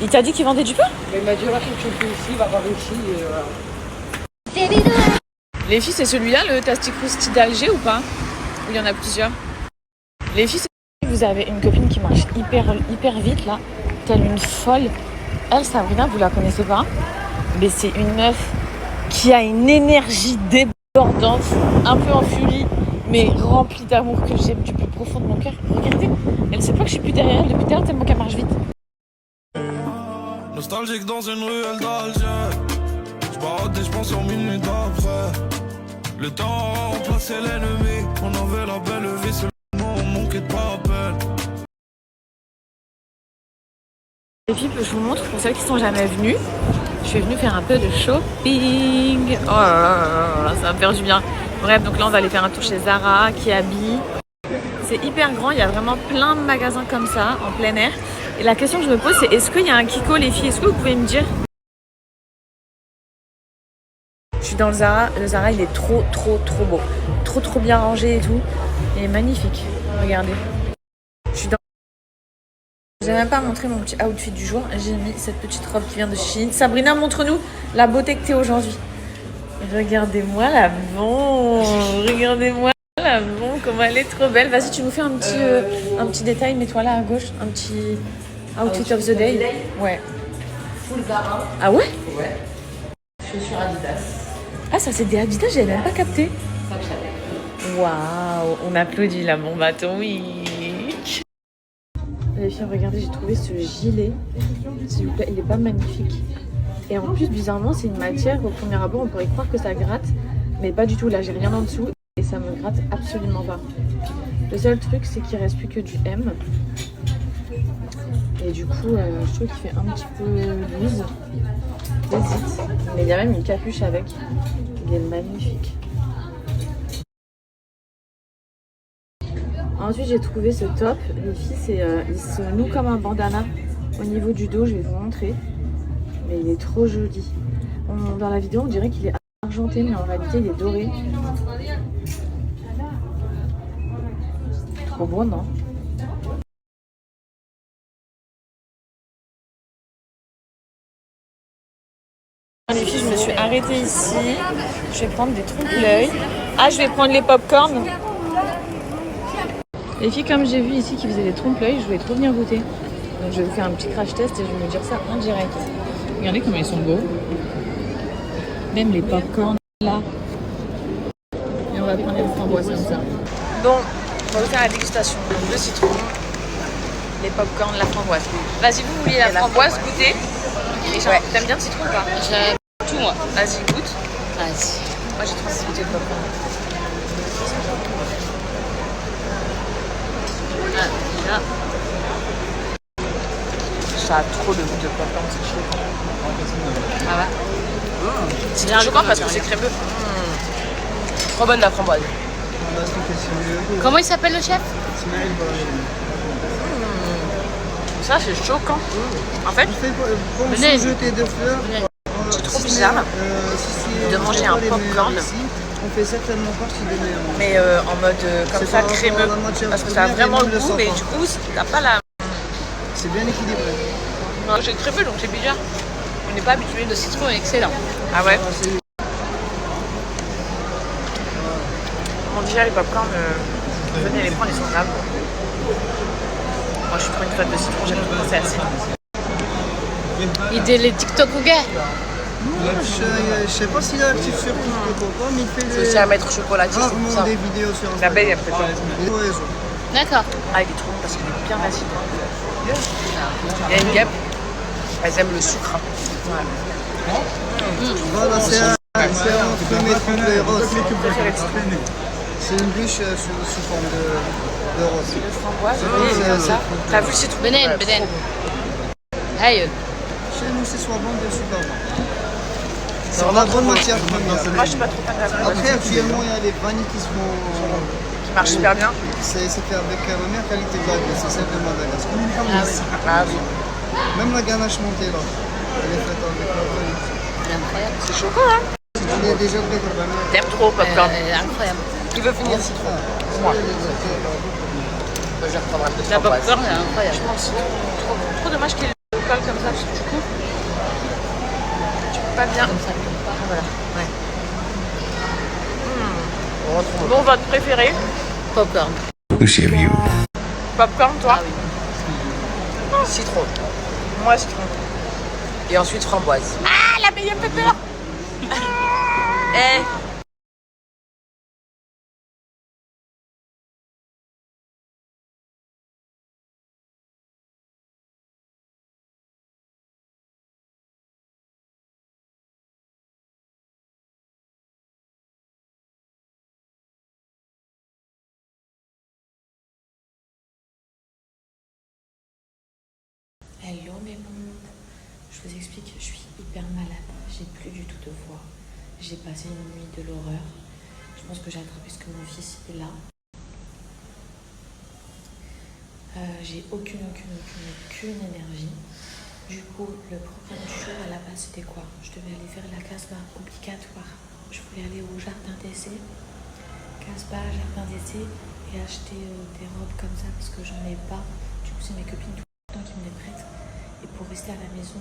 Il t'a dit qu'il vendait du pain? Il m'a dit, rachète une fille ici, va voir ici. Les filles, c'est celui-là, le Tasticrousti d'Alger ou pas? Ou il y en a plusieurs? Les filles, c'est... Vous avez une copine qui marche hyper vite là, telle une folle. Elle, Sabrina, vous la connaissez pas? Mais c'est une meuf qui a une énergie débordante, un peu en furie, mais remplie d'amour que j'aime du plus profond de mon cœur. Regardez, elle sait pas que je suis plus derrière elle depuis tout à l'heure tellement qu'elle marche vite. Nostalgique dans une ruelle d'Alger. J'barade et j'pense aux minutes d'après. Le temps a remplacé l'ennemi. On avait la belle vie, seulement on manquait de rappel. Les filles, je vous montre pour celles qui sont jamais venues. Je suis venue faire un peu de shopping. Oh là là, ça va me faire du bien. Bref, donc là on va aller faire un tour chez Zara, Kiabi. C'est hyper grand, il y a vraiment plein de magasins comme ça, en plein air. Et la question que je me pose, c'est est-ce qu'il y a un Kiko, les filles? Est-ce que vous pouvez me dire? Je suis dans le Zara. Le Zara, il est trop beau. Trop bien rangé et tout. Il est magnifique. Regardez. Je suis dans... J'ai même pas montré mon petit outfit du jour. J'ai mis cette petite robe qui vient de Chine. Sabrina, montre-nous la beauté que t'es aujourd'hui. Regardez-moi la blonde. Regardez-moi la blonde, comment elle est trop belle. Vas-y, tu nous fais un petit détail. Mets-toi là à gauche. Un petit outfit of the day. Ouais. Full Zara. Ah ouais? Ouais. Chaussures Adidas. Ah, ça c'est des Adidas, j'avais même pas capté. Ça, je savais. Waouh, on applaudit la bombe atomique. Les filles, regardez, j'ai trouvé ce gilet. S'il vous plaît, il est pas magnifique. Et en plus, bizarrement, c'est une matière, au premier abord, on pourrait croire que ça gratte. Mais pas du tout, là, j'ai rien en dessous. Et ça me gratte absolument pas. Le seul truc, c'est qu'il reste plus que du M. Et du coup, je trouve qu'il fait un petit peu loose. J'hésite. Mais il y a même une capuche avec. Il est magnifique. Ensuite, j'ai trouvé ce top. Les filles, il se noue comme un bandana au niveau du dos. Je vais vous montrer. Mais il est trop joli. Dans la vidéo, on dirait qu'il est argenté, mais en réalité, il est doré. Trop beau, non? Les filles, je me suis arrêtée ici. Je vais prendre des trompe-l'œil. Ah, je vais prendre les pop-corn. Les filles, comme j'ai vu ici qu'ils faisaient des trompe-l'œil, je voulais trop venir goûter. Donc je vais vous faire un petit crash test et je vais vous dire ça en direct. Regardez comment ils sont beaux. Même les pop-corn là. Et on va prendre les framboises comme ça. Bon, on va vous faire la dégustation. Donc le citron, les pop-corn, la framboise. Vas-y, vous vouliez la framboise, goûter. Ouais. T'aimes bien le citron ou pas? J'aime tout moi. Vas-y, goûte. Vas-y. Moi j'ai trop envie de goûter le popcorn. Ah, déjà. Ça a trop le goût de popcorn, c'est choquant. Ah ouais. C'est bien choquant parce que c'est crémeux. Trop bonne la framboise. Comment il s'appelle le chef? Ça c'est choquant. En fait, venez. c'est trop bizarre de manger un popcorn. On fait certainement partie des meilleurs. Mais en mode comme ça crémeux. Parce que ça a vraiment le goût, mais du coup, t'as pas la. C'est bien équilibré. Non, c'est crémeux donc c'est bizarre. On n'est pas habitué. Le citron est excellent. Ah ouais? Bon, déjà les popcorn, venez les prendre, ils sont là. Moi je suis trop une fan de citron, j'ai commencé assez. Il dit les TikTok ou gars. Je sais pas s'il est actif sur TikTok ou pas, mais il fait C'est aussi à mettre chocolaté, c'est pour ça. des vidéos sur La belle, elle peut-être. D'accord. Ah, il est trop bon parce qu'il est bien acide. Il y a une guêpe, elles aiment le sucre. Ouais. Voilà, c'est un entre les roses. C'est une bûche sous forme de rose. Le framboise, ça. T'as vu le citron? Benen. Hey. Chez nous, c'est soit bon de super bon. C'est la bonne matière première. Moi, je suis pas trop fan de la crème. Après, actuellement, il y a les vanilles qui sont. Qui marche super bien. C'est fait avec la meilleure qualité de la c'est celle de Madagascar. Ah oui. Même la ganache montée là, elle est faite avec la vanille. Incroyable. C'est choquant, hein. Il y a déjà fait la vanille. T'aimes trop, popcorn. Incroyable. Qui veut finir citron? Moi. Je reprendrai un peu de la popcorn, c'est incroyable. Je pense. Trop dommage qu'il le colle comme ça, parce que du coup, tu peux pas bien. Comme ça, voilà. Ouais. Bon, votre préféré? Popcorn. Popcorn, toi? Ah oui. Citron. Moi, citron. Et ensuite framboise. Ah, la meilleure pepper. Eh. Hello mes bons, je vous explique, je suis hyper malade, j'ai plus du tout de voix, j'ai passé une nuit de l'horreur, je pense que j'ai attrapé parce que mon fils est là. J'ai aucune énergie. Du coup, le programme du jour à la base c'était quoi? Je devais aller faire la Casbah obligatoire, je voulais aller au jardin d'essai, Casbah, jardin d'essai et acheter des robes comme ça parce que j'en ai pas. Du coup c'est mes copines tout le temps qui me les prêtent. Et pour rester à la maison,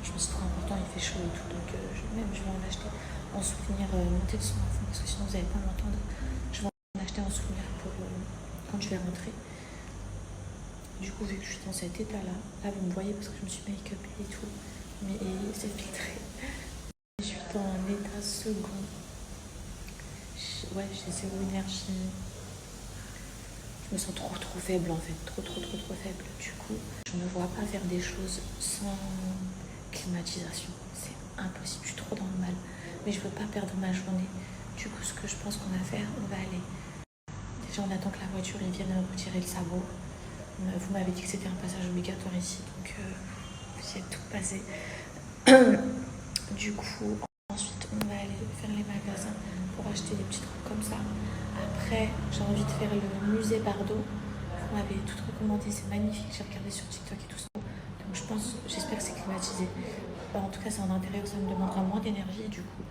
je me suis trop important, il fait chaud et tout, donc je vais en acheter en souvenir, monter le son à fond parce que sinon vous n'allez pas m'entendre. Je vais en acheter en souvenir pour quand je vais rentrer. Du coup, vu que je suis dans cet état-là, là vous me voyez parce que je me suis make-up et tout, mais c'est filtré. Je suis dans un état second. Ouais, j'ai zéro énergie. Je me sens trop faible en fait, trop faible. Du coup, je ne me vois pas faire des choses sans climatisation. C'est impossible, je suis trop dans le mal. Mais je veux pas perdre ma journée. Du coup, ce que je pense qu'on va faire, on va aller. Déjà, on attend que la voiture vienne retirer le sabot. Vous m'avez dit que c'était un passage obligatoire ici, donc j'ai tout passé. Du coup, ensuite, on va aller faire les magasins pour acheter des petites robes comme ça. Après, j'ai envie de faire le musée Bardot. Vous m'avez tout recommandé, c'est magnifique. J'ai regardé sur TikTok et tout ça. Donc j'espère que c'est climatisé. En tout cas, c'est en intérieur, ça me demandera moins d'énergie. Du coup,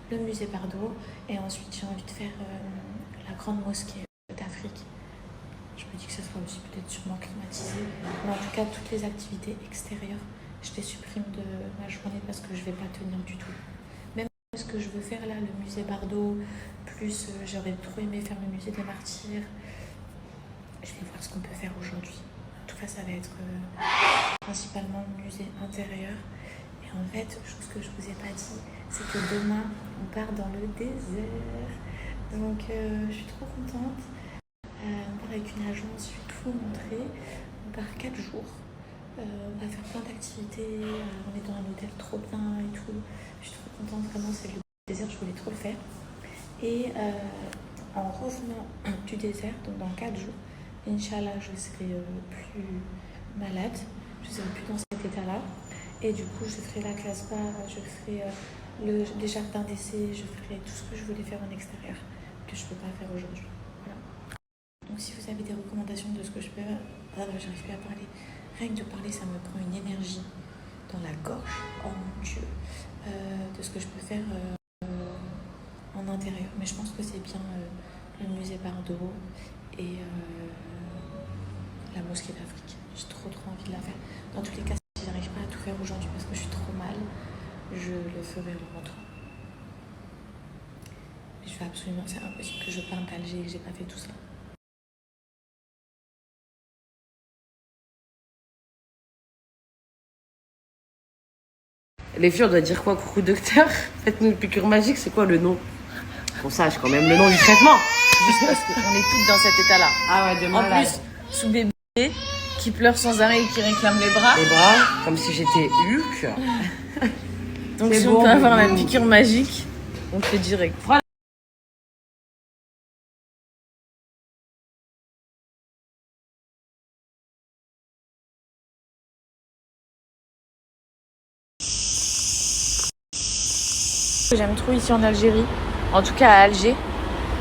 le musée Bardot. Et ensuite, j'ai envie de faire la grande mosquée d'Afrique. Je me dis que ça sera aussi peut-être sûrement climatisé. Mais en tout cas, toutes les activités extérieures, je les supprime de ma journée parce que je ne vais pas tenir du tout. Ce que je veux faire là, le musée Bardot, plus j'aurais trop aimé faire le musée des martyrs. Je vais voir ce qu'on peut faire aujourd'hui. En tout cas, ça va être principalement le musée intérieur. Et en fait, chose que je vous ai pas dit, c'est que demain, on part dans le désert. Donc, je suis trop contente. On part avec une agence, je vais tout vous montrer. On part 4 jours. On va faire plein d'activités, on est dans un hôtel trop bien et tout. Je suis trop contente, vraiment, c'est le désert, je voulais trop le faire. Et en revenant du désert, donc dans 4 jours, Inch'Allah, je serai plus malade, je serai plus dans cet état-là. Et du coup, je ferai la Casbah, je ferai les jardins d'essai, je ferai tout ce que je voulais faire en extérieur, que je ne peux pas faire aujourd'hui. Voilà. Donc si vous avez des recommandations de ce que je peux... j'arrive plus à parler. Rien que de parler, ça me prend une énergie dans la gorge, oh mon Dieu, de ce que je peux faire en intérieur. Mais je pense que c'est bien le musée Bardot et la mosquée d'Afrique. J'ai trop envie de la faire. Dans tous les cas, si je n'arrive pas à tout faire aujourd'hui parce que je suis trop mal, je le ferai en rentrant. Mais je vais absolument, c'est impossible que je parte d'Alger et que j'ai pas fait tout ça. Les filles, on doit dire quoi, coucou docteur? Faites-nous une piqûre magique, c'est quoi le nom? Qu'on sache quand même le nom du traitement. Juste parce qu'on est toutes dans cet état-là. Ah ouais, de En malade. plus, sous bébé, qui pleure sans arrêt et qui réclame les bras. Les bras, comme si j'étais Hulk. Donc C'est si bon, on peut avoir la bon. piqûre magique, on le fait direct. que j'aime trop ici en Algérie, en tout cas à Alger,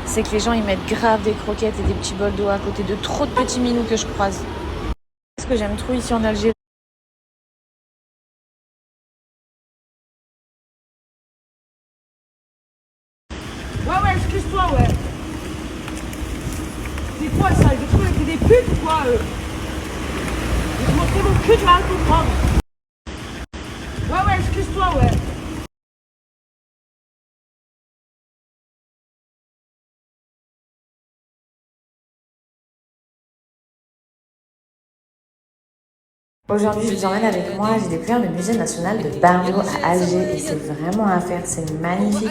c'est que les gens ils mettent grave des croquettes et des petits bols d'eau à côté de trop de petits minous que je croise. Ce que j'aime trop ici en Algérie. Ouais, excuse-toi, ouais. C'est quoi ça? Je trouve que c'est des putes ou quoi Je vais montrer mon cul, tu vas le comprendre. Ouais, excuse-toi, ouais. Aujourd'hui, je vous emmène avec moi, j'ai découvert le musée national de Bardo à Alger et c'est vraiment à faire, c'est magnifique.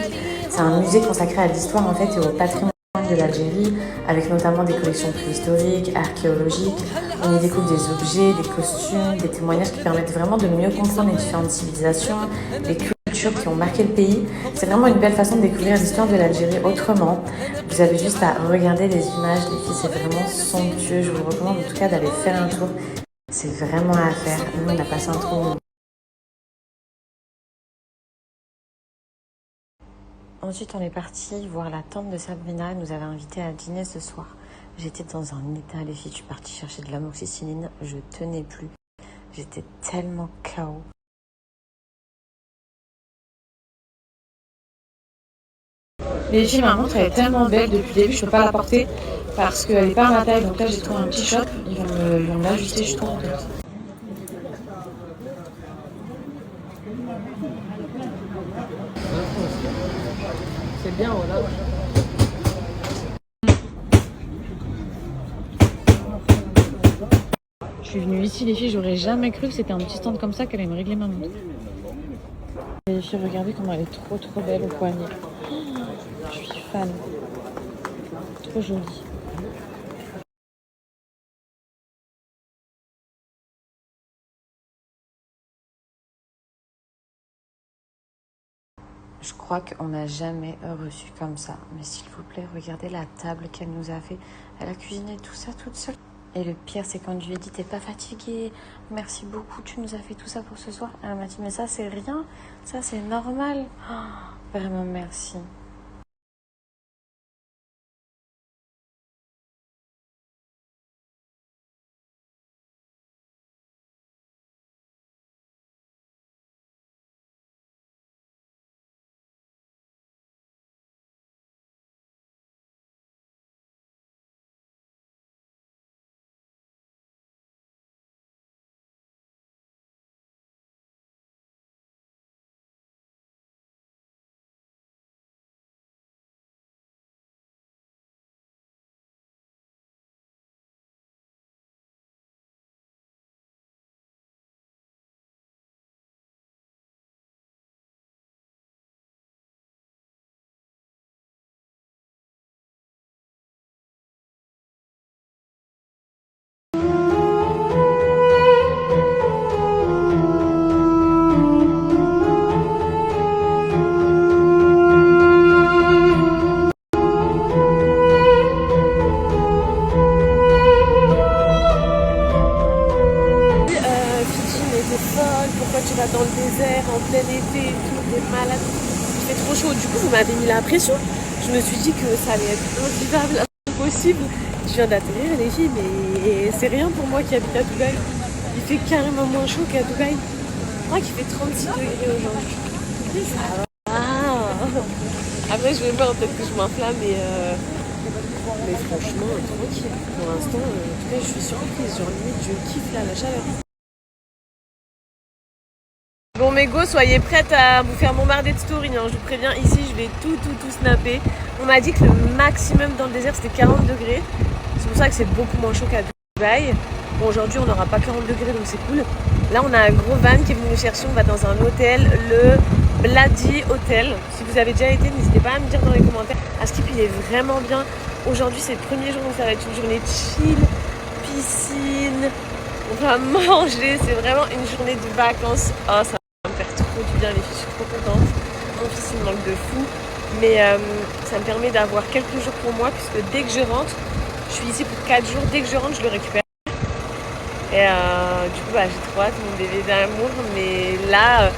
C'est un musée consacré à l'histoire en fait et au patrimoine de l'Algérie, avec notamment des collections préhistoriques, archéologiques. On y découvre des objets, des costumes, des témoignages qui permettent vraiment de mieux comprendre les différentes civilisations, les cultures qui ont marqué le pays. C'est vraiment une belle façon de découvrir l'histoire de l'Algérie autrement. Vous avez juste à regarder les images, les filles, c'est vraiment somptueux. Je vous recommande en tout cas d'aller faire un tour. C'est vraiment à faire. Nous, on a passé un trop bon moment. Ensuite, on est parti voir la tante de Sabrina. Elle nous avait invités à dîner ce soir. J'étais dans un état, les filles. Je suis partie chercher de l'amoxicilline. Je tenais plus. J'étais tellement KO. Les filles, ma montre elle est tellement belle depuis le début, je peux pas la porter parce qu'elle est pas à ma taille. Donc là, j'ai trouvé un petit shop. Ils vont me l'ajuster, je suis trop contente. C'est bien, voilà. Je suis venue ici, les filles, j'aurais jamais cru que c'était un petit stand comme ça qu'elle allait me régler ma montre. Les filles, regardez comment elle est trop belle au poignet. Je suis fan. Trop jolie. Je crois qu'on n'a jamais reçu comme ça. Mais s'il vous plaît, regardez la table qu'elle nous a fait. Elle a cuisiné tout ça toute seule. Et le pire, c'est quand je lui ai dit, t'es pas fatiguée, merci beaucoup, tu nous as fait tout ça pour ce soir. Elle m'a dit, mais ça, c'est rien, ça, c'est normal. Oh, vraiment, merci. Dans le désert, en plein été, tout, des malades. Il fait trop chaud. Du coup, vous m'avez mis la pression. Je me suis dit que ça allait être invivable, impossible. Je viens d'atterrir, les filles, mais c'est rien pour moi qui habite à Dubaï. Il fait carrément moins chaud qu'à Dubaï. Je crois qu'il fait 36 degrés aujourd'hui. Ça va. Après, je vais voir, peut-être que je m'enflamme, mais franchement, tranquille. Pour l'instant, en tout cas, je suis surprise. Genre, limite, je kiffe là, la chaleur. Bon mes go, soyez prêtes à vous faire bombarder de stories, hein. Je vous préviens, ici je vais tout snapper. On m'a dit que le maximum dans le désert c'était 40 degrés. C'est pour ça que c'est beaucoup moins chaud qu'à Dubaï. Bon aujourd'hui on n'aura pas 40 degrés donc c'est cool. Là on a un gros van qui est venu nous chercher, on va dans un hôtel, le Bladi Hotel. Si vous avez déjà été, n'hésitez pas à me dire dans les commentaires. Askip il est vraiment bien. Aujourd'hui c'est le premier jour donc ça va être une journée chill, piscine, on va manger, c'est vraiment une journée de vacances. Oh, ça va me faire trop du bien les filles, je suis trop contente. Mon fils il me manque de fou, mais ça me permet d'avoir quelques jours pour moi puisque dès que je rentre, je suis ici pour 4 jours, dès que je rentre je le récupère. Et du coup j'ai trop hâte mon bébé d'amour, mais là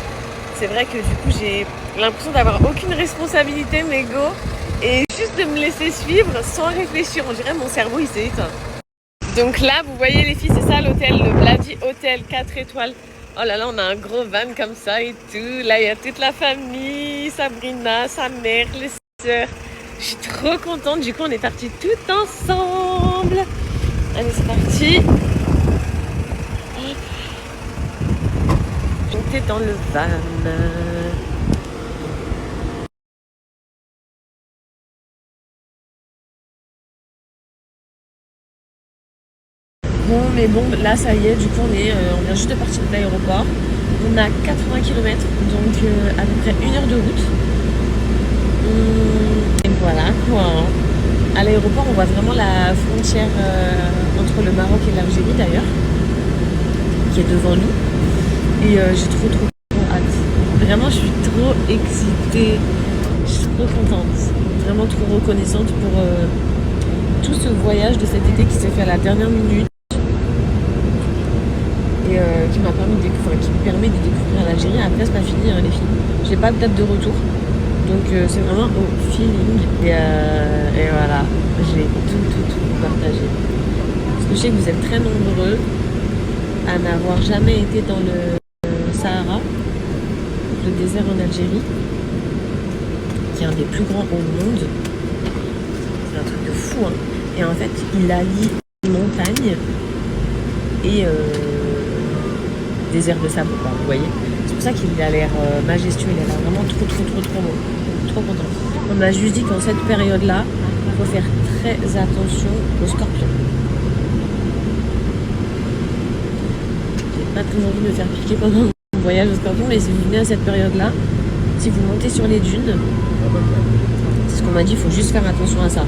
c'est vrai que du coup j'ai l'impression d'avoir aucune responsabilité, mais go. Et juste de me laisser suivre sans réfléchir. On dirait mon cerveau il s'est éteint. Donc là, vous voyez les filles, c'est ça l'hôtel, le Bloody Hotel 4 étoiles. Oh là là, on a un gros van comme ça et tout. Là, il y a toute la famille, Sabrina, sa mère, les sœurs. Je suis trop contente. Du coup, on est partis toutes ensemble. Allez, c'est parti. J'étais dans le van. Bon, mais bon, là, ça y est, du coup, on vient juste de partir de l'aéroport. On a 80 km, donc à peu près 1 heure de route. Et voilà, quoi. À l'aéroport, on voit vraiment la frontière entre le Maroc et l'Algérie, d'ailleurs, qui est devant nous. Et j'ai trop hâte. Vraiment, je suis trop excitée. Je suis trop contente. Vraiment trop reconnaissante pour tout ce voyage de cet été qui s'est fait à la dernière minute. Et qui m'a permis qui me permet de découvrir l'Algérie. Après, c'est pas fini, hein, les filles. J'ai pas de date de retour. Donc c'est vraiment au feeling. Et voilà, j'ai tout partagé. Parce que je sais que vous êtes très nombreux à n'avoir jamais été dans le Sahara, le désert en Algérie, qui est un des plus grands au monde. C'est un truc de fou, hein. Et en fait, il allie montagne et désert de sable, quoi, vous voyez. C'est pour ça qu'il a l'air majestueux, il a l'air vraiment trop beau. Trop contente. On m'a juste dit qu'en cette période-là, il faut faire très attention aux scorpions. J'ai pas très envie de me faire piquer pendant mon voyage aux scorpions, mais si vous venez à cette période-là, si vous montez sur les dunes, c'est ce qu'on m'a dit, il faut juste faire attention à ça.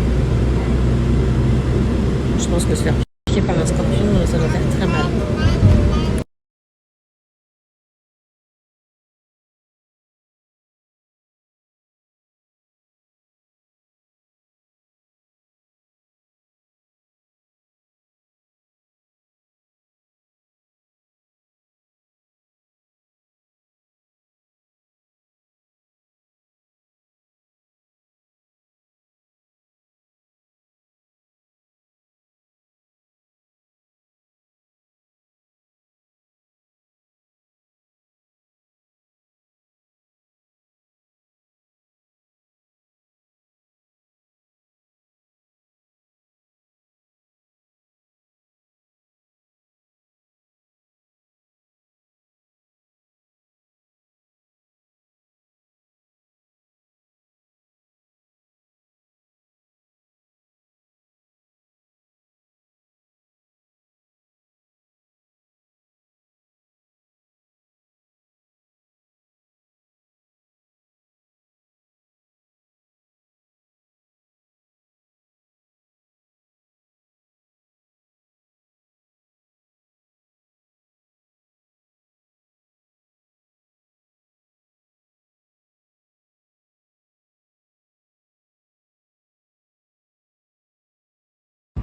Je pense que se faire piquer par un scorpion, ça doit faire très mal.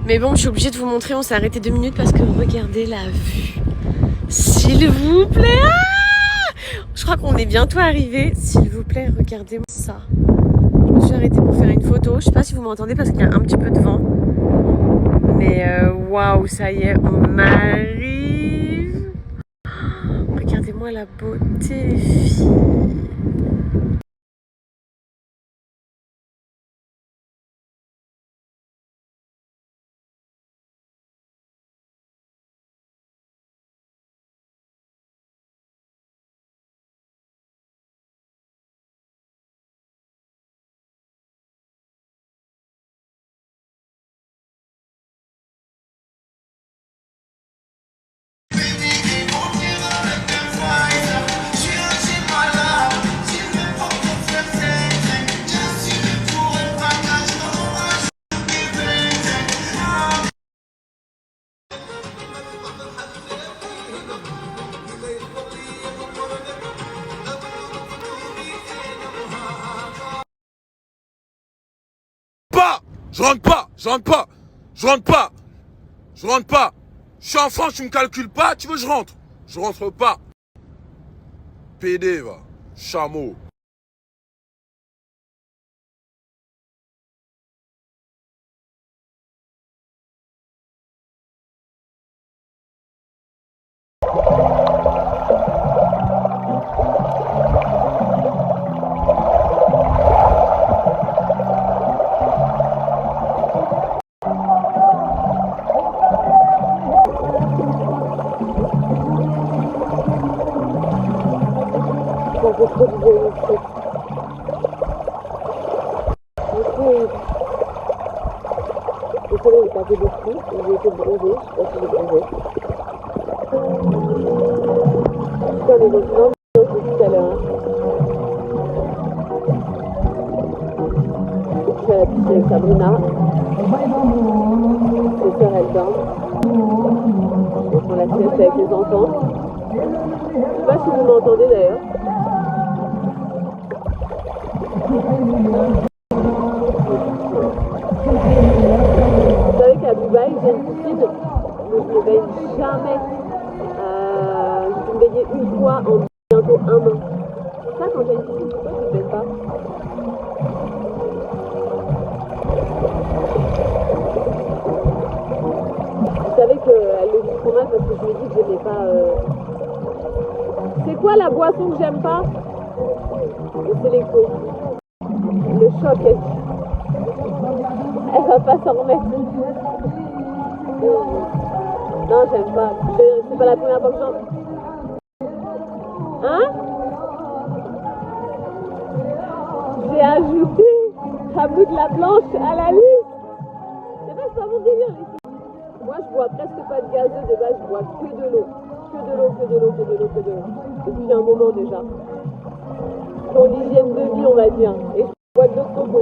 Mais bon, je suis obligée de vous montrer, on s'est arrêté 2 minutes parce que regardez la vue. S'il vous plaît, je crois qu'on est bientôt arrivé. S'il vous plaît, regardez-moi ça. Je me suis arrêtée pour faire une photo. Je sais pas si vous m'entendez parce qu'il y a un petit peu de vent. Mais waouh, ça y est, on arrive. Regardez-moi la beauté, les filles. Je rentre pas. Je suis en France, tu me calcules pas, tu veux que je rentre? Je rentre pas. PD, va. Chameau. Le soleil est tapé dessus, et j'ai été bronzée, je sais pas si j'ai bronzé. On est dans une ambiance tout à l'heure. Je suis à la piscine avec Sabrina. Ses sœurs, elles dorment. On prend la sieste avec les enfants. Je sais pas si vous m'entendez d'ailleurs. Vous savez qu'à Dubaï, j'ai une piscine, mais je ne me baigne jamais. Je peux me baigner une fois en bientôt un an. C'est ça, quand j'ai une piscine, pourquoi je ne me baigne pas? Je savais qu'elle le vit trop mal parce que je lui ai dit que j'aimais pas... C'est quoi la boisson que j'aime pas? Le Sélecto. Le choc, elle va pas s'en remettre. Non, j'aime pas. C'est pas la première fois que j'en... Hein? J'ai ajouté Tableau de la Blanche à la liste. C'est pas, c'est pas mon délire. Moi, je bois presque pas de gazeux de base. Je bois que de l'eau. Que de l'eau, que de l'eau, que de l'eau, que de l'eau. Depuis un moment déjà. Pour l'hygiène de vie, on va dire. Et je bois de l'eau de coco.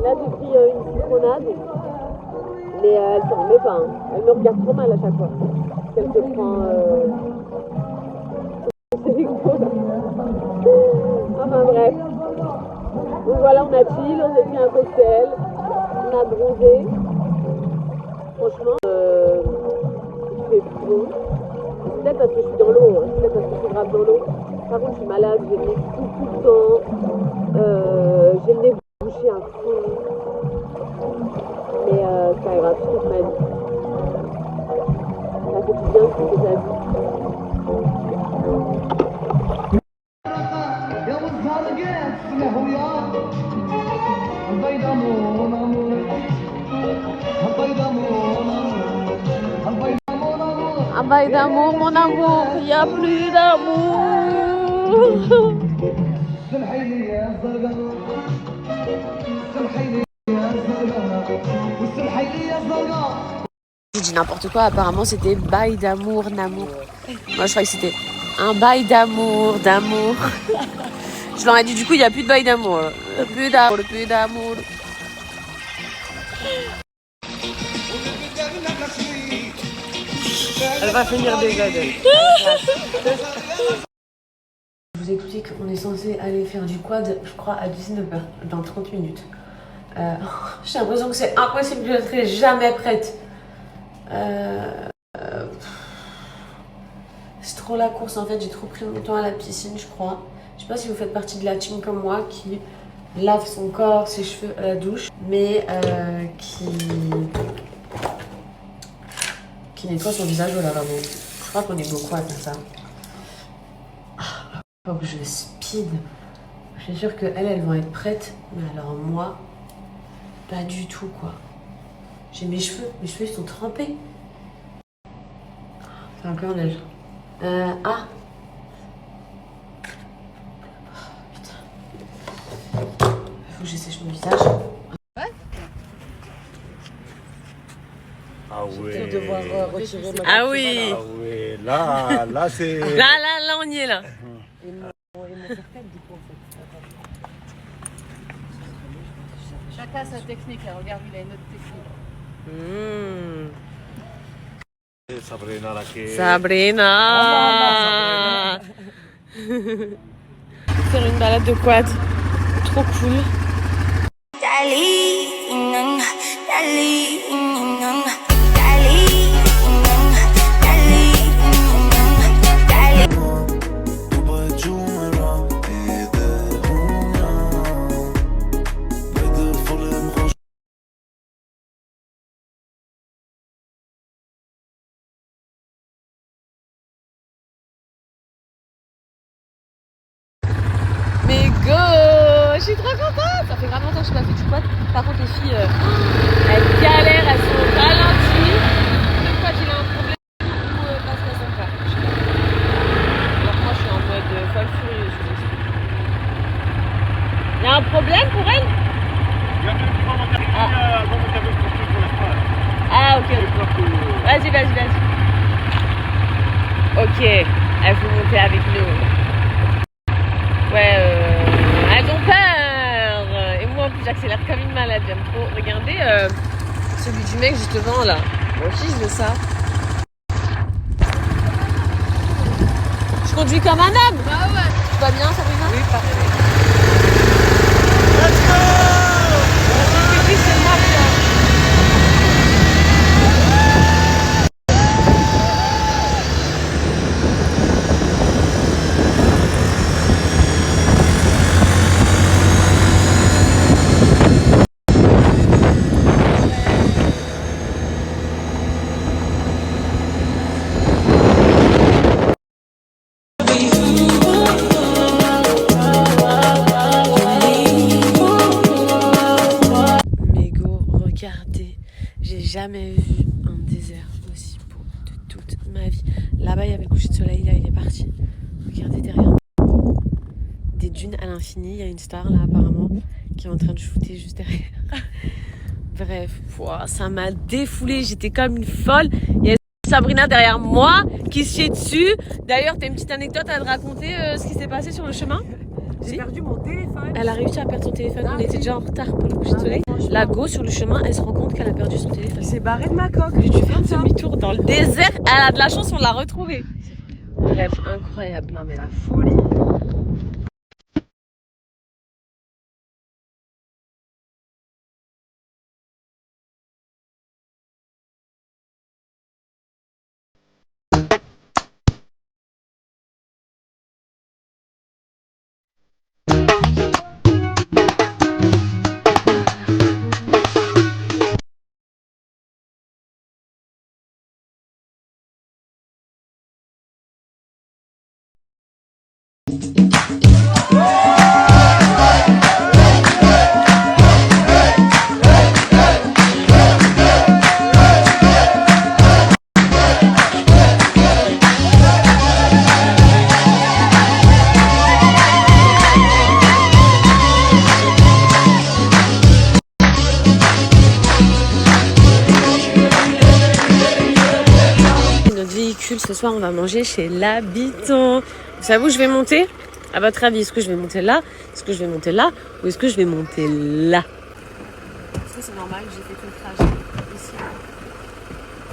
Là, j'ai pris une citronnade. Mais elle s'en remet pas. Hein. Elle me regarde trop mal à chaque fois. Qu'elle se prend... C'est rigolo. Enfin bref. Donc voilà, on a chill, on a pris un cocktail. On a bronzé. Franchement, il fait bon. C'est peut-être parce que je suis dans l'eau. Hein. C'est peut-être parce que je suis grave dans l'eau. Par contre, je suis malade. J'ai le nez tout le temps. J'ai le nez bouché à fond. Mais c'est pas grave, je trouve ma vie. Ça fait du bien, c'est ta vie. Un bail d'amour, mon amour, il n'y a plus d'amour. Je dis n'importe quoi, apparemment c'était bail d'amour, n'amour. Moi je croyais que c'était un bail d'amour, d'amour. Je leur ai dit du coup il n'y a plus de bail d'amour. Plus d'amour, plus d'amour. Elle va finir dégagée. Je vous explique qu'on est censé aller faire du quad, je crois, à 19h, dans 30 minutes. J'ai l'impression que c'est impossible, je ne serai jamais prête. C'est trop la course en fait, j'ai trop pris mon temps à la piscine, je crois. Je sais pas si vous faites partie de la team comme moi qui lave son corps, ses cheveux à la douche, mais qui nettoie son visage au lavabo. Je crois qu'on est beaucoup à faire ça. Faut que je speed. Je suis sûre qu'elles vont être prêtes, mais alors moi, pas du tout quoi. J'ai mes cheveux ils sont trempés. C'est encore neige. Ah. Putain. Faut que j'essèche mon visage. Ah ouais. Devoir retirer ma Ah oui. Ah ouais. Là c'est. Là, on y est là. Et mon cercle, du coup, en fait. Chacun sa technique, là. Regarde, il a une autre technique. Sabrina la que. Sabrina. Faire une balade de quad. Trop cool. suis trop contente. Ça fait grave longtemps que je suis pas fait du quad. Par contre, les filles, elles galèrent, elles sont ralenties. Même quand il a un problème, parce qu'elles sont pas. Alors moi, je suis en mode folle furieuse. Il y a un problème pour elle? Ah, ok. Vas-y. Ok, elles vont monter avec nous. Ouais, elles ont peur. Et moi, en plus, j'accélère comme une malade. J'aime trop. Regardez celui du mec juste devant là. Moi aussi, je veux ça. Je conduis comme un homme. Bah ouais. Tout va bien, Sabrina? Oui, parfait. Let's go! C'est moi, jamais vu un désert aussi beau de toute ma vie. Là-bas, il y avait le coucher de soleil, là, il est parti. Regardez derrière moi. Des dunes à l'infini. Il y a une star, là, apparemment, qui est en train de shooter juste derrière. Bref, ça m'a défoulée. J'étais comme une folle. Il y a Sabrina derrière moi qui se chie dessus. D'ailleurs, t'as une petite anecdote à te raconter ce qui s'est passé sur le chemin? J'ai perdu mon téléphone. Elle a réussi à perdre son téléphone. On était déjà en retard pour le coucher de soleil. La go sur le chemin, elle se rend compte qu'elle a perdu son téléphone. Elle s'est barrée de ma coque. J'ai dû faire demi-tour dans le désert. Elle a de la chance, on l'a retrouvée. Bref, incroyable. Non mais la folie. Ce soir, on va manger chez l'habitant. Vous savez où je vais monter? À votre avis, est-ce que je vais monter là? Est-ce que je vais monter là? Ou est-ce que je vais monter là? Est-ce que c'est normal que j'ai fait tout le trajet ici?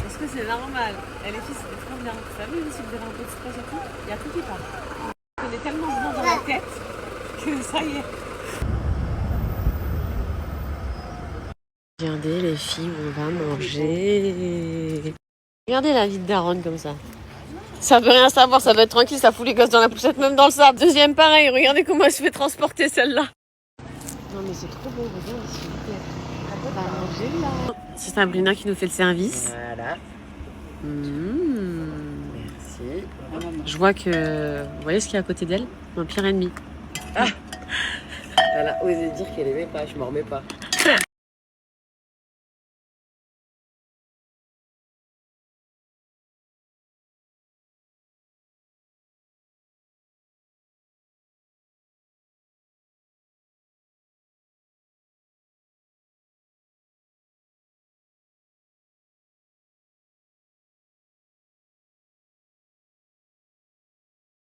Est-ce que c'est normal? Et les filles, c'était trop bien. Vous savez, si vous avez un peu de stress et tout, il y a tout qui part. On est tellement bien dans la tête que ça y est. Regardez les filles, on va manger. Regardez la vie de daronne comme ça. Ça veut rien savoir, ça veut être tranquille, ça fout les gosses dans la poussette, même dans le sable. Deuxième pareil, regardez comment elle se fait transporter celle-là. Non mais c'est trop beau, regarde ici. On va manger là. C'est Sabrina qui nous fait le service. Voilà. Merci. Je vois que... Vous voyez ce qu'il y a à côté d'elle? Mon pire ennemi. Ah. Elle a osé dire qu'elle aimait pas, je m'en remets pas.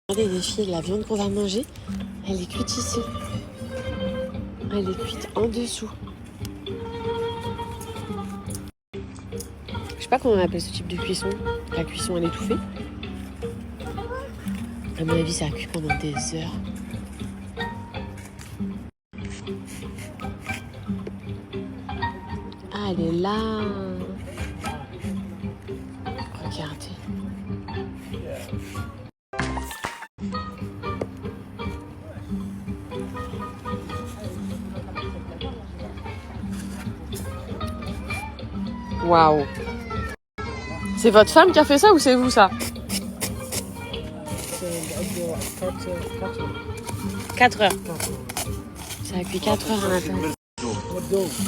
Regardez les filles, la viande qu'on va manger, elle est cuite ici. Elle est cuite en dessous. Je sais pas comment on appelle ce type de cuisson. La cuisson à l'étouffée. À mon avis, ça a cuit pendant des heures. Ah, elle est là. Regardez. Waouh. C'est votre femme qui a fait ça ou c'est vous ça? 4 heures. Ça a cuit 4 heures à l'intérieur.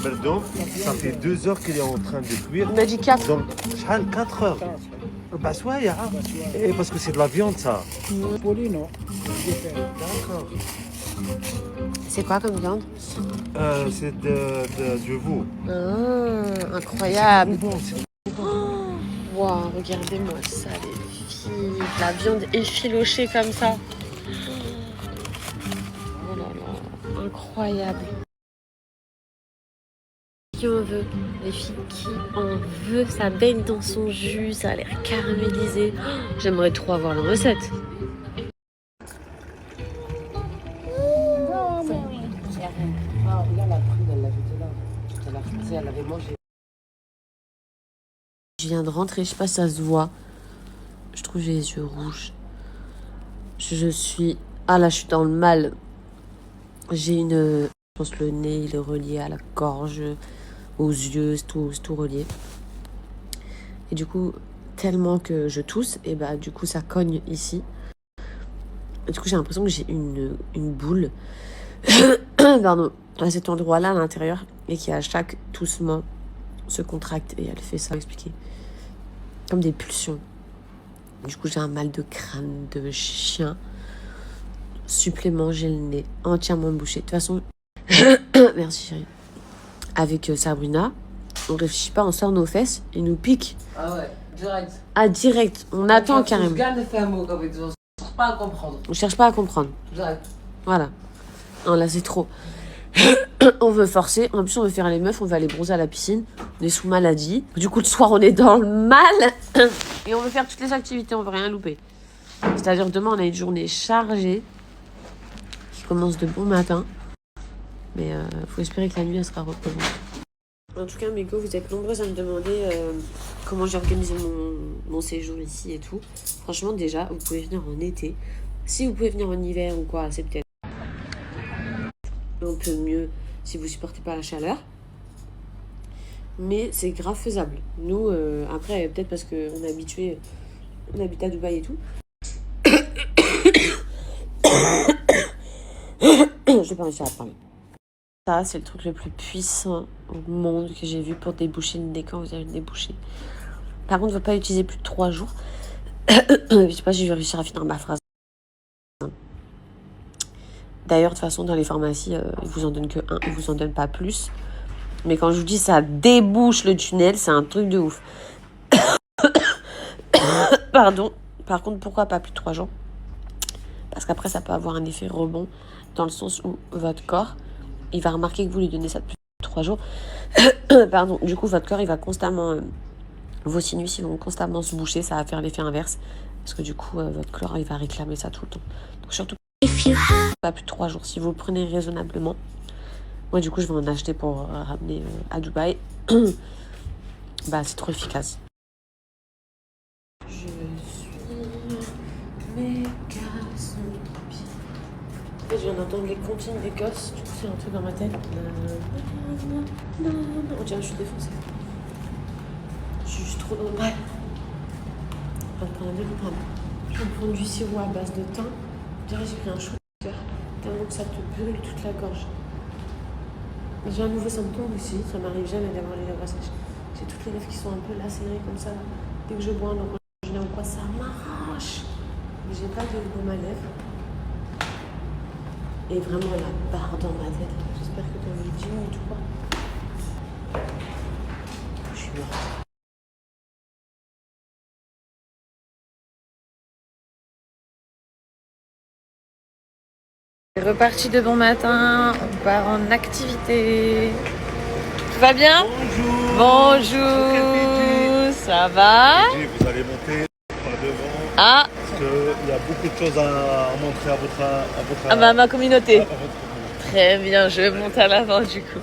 Merdo, ça fait 2 heures qu'il est en train de cuire. On a dit 4. Donc, 4 heures. Bah, soit, parce que c'est de la viande, ça. D'accord. C'est quoi comme viande? C'est du veau. Ah, incroyable. Wow, regardez-moi ça, les filles. La viande effilochée comme ça. Oh là là, incroyable. Qui en veut? Les filles, qui en veut? Ça baigne dans son jus, ça a l'air caramélisé. J'aimerais trop avoir la recette. Je viens de rentrer, je sais pas si ça se voit. Je trouve que j'ai les yeux rouges. Je suis... Ah là, je suis dans le mal. J'ai une... Je pense le nez, il est relié à la gorge, aux yeux, c'est tout relié. Et du coup, tellement que je tousse, et bah du coup ça cogne ici. Et du coup j'ai l'impression que j'ai une boule. Pardon. À cet endroit-là à l'intérieur. Et qui à chaque toussement se contracte. Et elle fait ça, expliquer. Comme des pulsions. Du coup j'ai un mal de crâne de chien. Supplément, j'ai le nez entièrement bouché. De toute façon, merci chérie. Avec Sabrina, on réfléchit pas, on sort nos fesses et nous pique. Ah ouais, direct. Ah, direct, on attend carrément. On fait un mot comme ils ont. On cherche pas à comprendre. On cherche pas à comprendre. Direct. Voilà. Non, là c'est trop. On veut forcer. En plus, on veut faire les meufs, on va aller bronzer à la piscine. On est sous maladie. Du coup, le soir, on est dans le mal. Et on veut faire toutes les activités, on veut rien louper. C'est-à-dire, demain, on a une journée chargée qui commence de bon matin. Mais faut espérer que la nuit, elle sera reposante. En tout cas, mes go, vous êtes nombreuses à me demander comment j'ai organisé mon séjour ici et tout. Franchement, déjà, vous pouvez venir en été. Si vous pouvez venir en hiver ou quoi, c'est peut-être un peu mieux si vous supportez pas la chaleur. Mais c'est grave faisable. Nous, après, peut-être parce qu'on est habitué, on habite à Dubaï et tout. J'ai pas réussi à parler. Ça, c'est le truc le plus puissant au monde que j'ai vu pour déboucher le nez quand vous avez le nez bouché. Par contre, il ne faut pas l'utiliser plus de 3 jours. Je sais pas si je vais réussir à finir ma phrase. D'ailleurs, de toute façon, dans les pharmacies, ils vous en donnent que 1, ils vous en donnent pas plus. Mais quand je vous dis ça débouche le tunnel, c'est un truc de ouf. Pardon. Par contre, pourquoi pas plus de 3 jours? Parce qu'après, ça peut avoir un effet rebond dans le sens où votre corps, il va remarquer que vous lui donnez ça depuis 3 jours. Pardon. Du coup, votre corps, il va constamment... vos sinus, ils vont constamment se boucher. Ça va faire l'effet inverse. Parce que du coup, votre corps, il va réclamer ça tout le temps. Donc, surtout, pas plus de 3 jours. Si vous le prenez raisonnablement. Moi, du coup, je vais en acheter pour ramener à Dubaï. Bah, c'est trop efficace. Je suis méga son trop bien. En fait, je viens d'entendre les comptines des gosses. Du coup, c'est un truc dans ma tête. On dirait que je suis défoncée. Je suis juste trop dans le mal. Je vais prendre un découpable. Je vais prendre du sirop à base de thym. Je dirais que j'ai pris un shooter. Tellement que ça te brûle toute la gorge. J'ai un nouveau symptôme aussi. Ça m'arrive jamais d'avoir les lèvres sèches. J'ai toutes les lèvres qui sont un peu lacérées comme ça. Dès que je bois un orangina ou quoi, ça m'arrache. Mais j'ai pas de baume à lèvres. Et vraiment la barre dans ma tête. J'espère que t'as vu le diminue tout quoi. Je suis morte. C'est reparti de bon matin, on part en activité. Tout va bien? Bonjour. Ça va? Vous allez monter par devant. Ah. Parce qu'il y a beaucoup de choses à montrer à votre à ma communauté. À votre communauté. Très bien, je monte à l'avant du coup.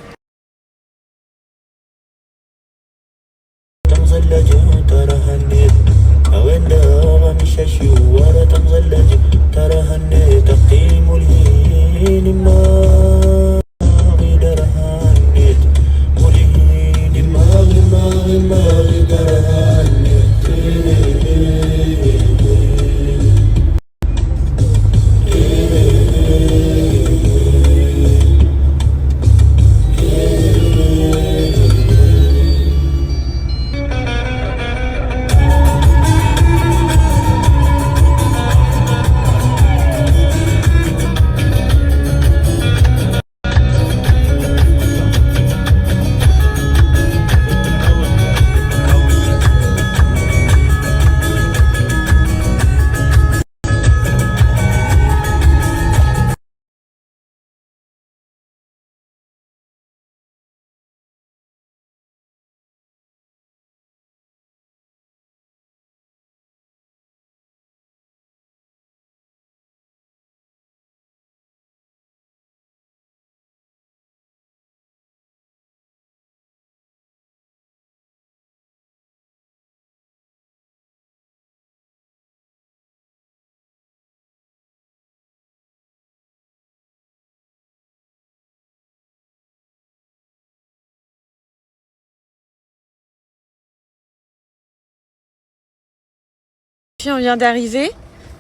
Puis on vient d'arriver.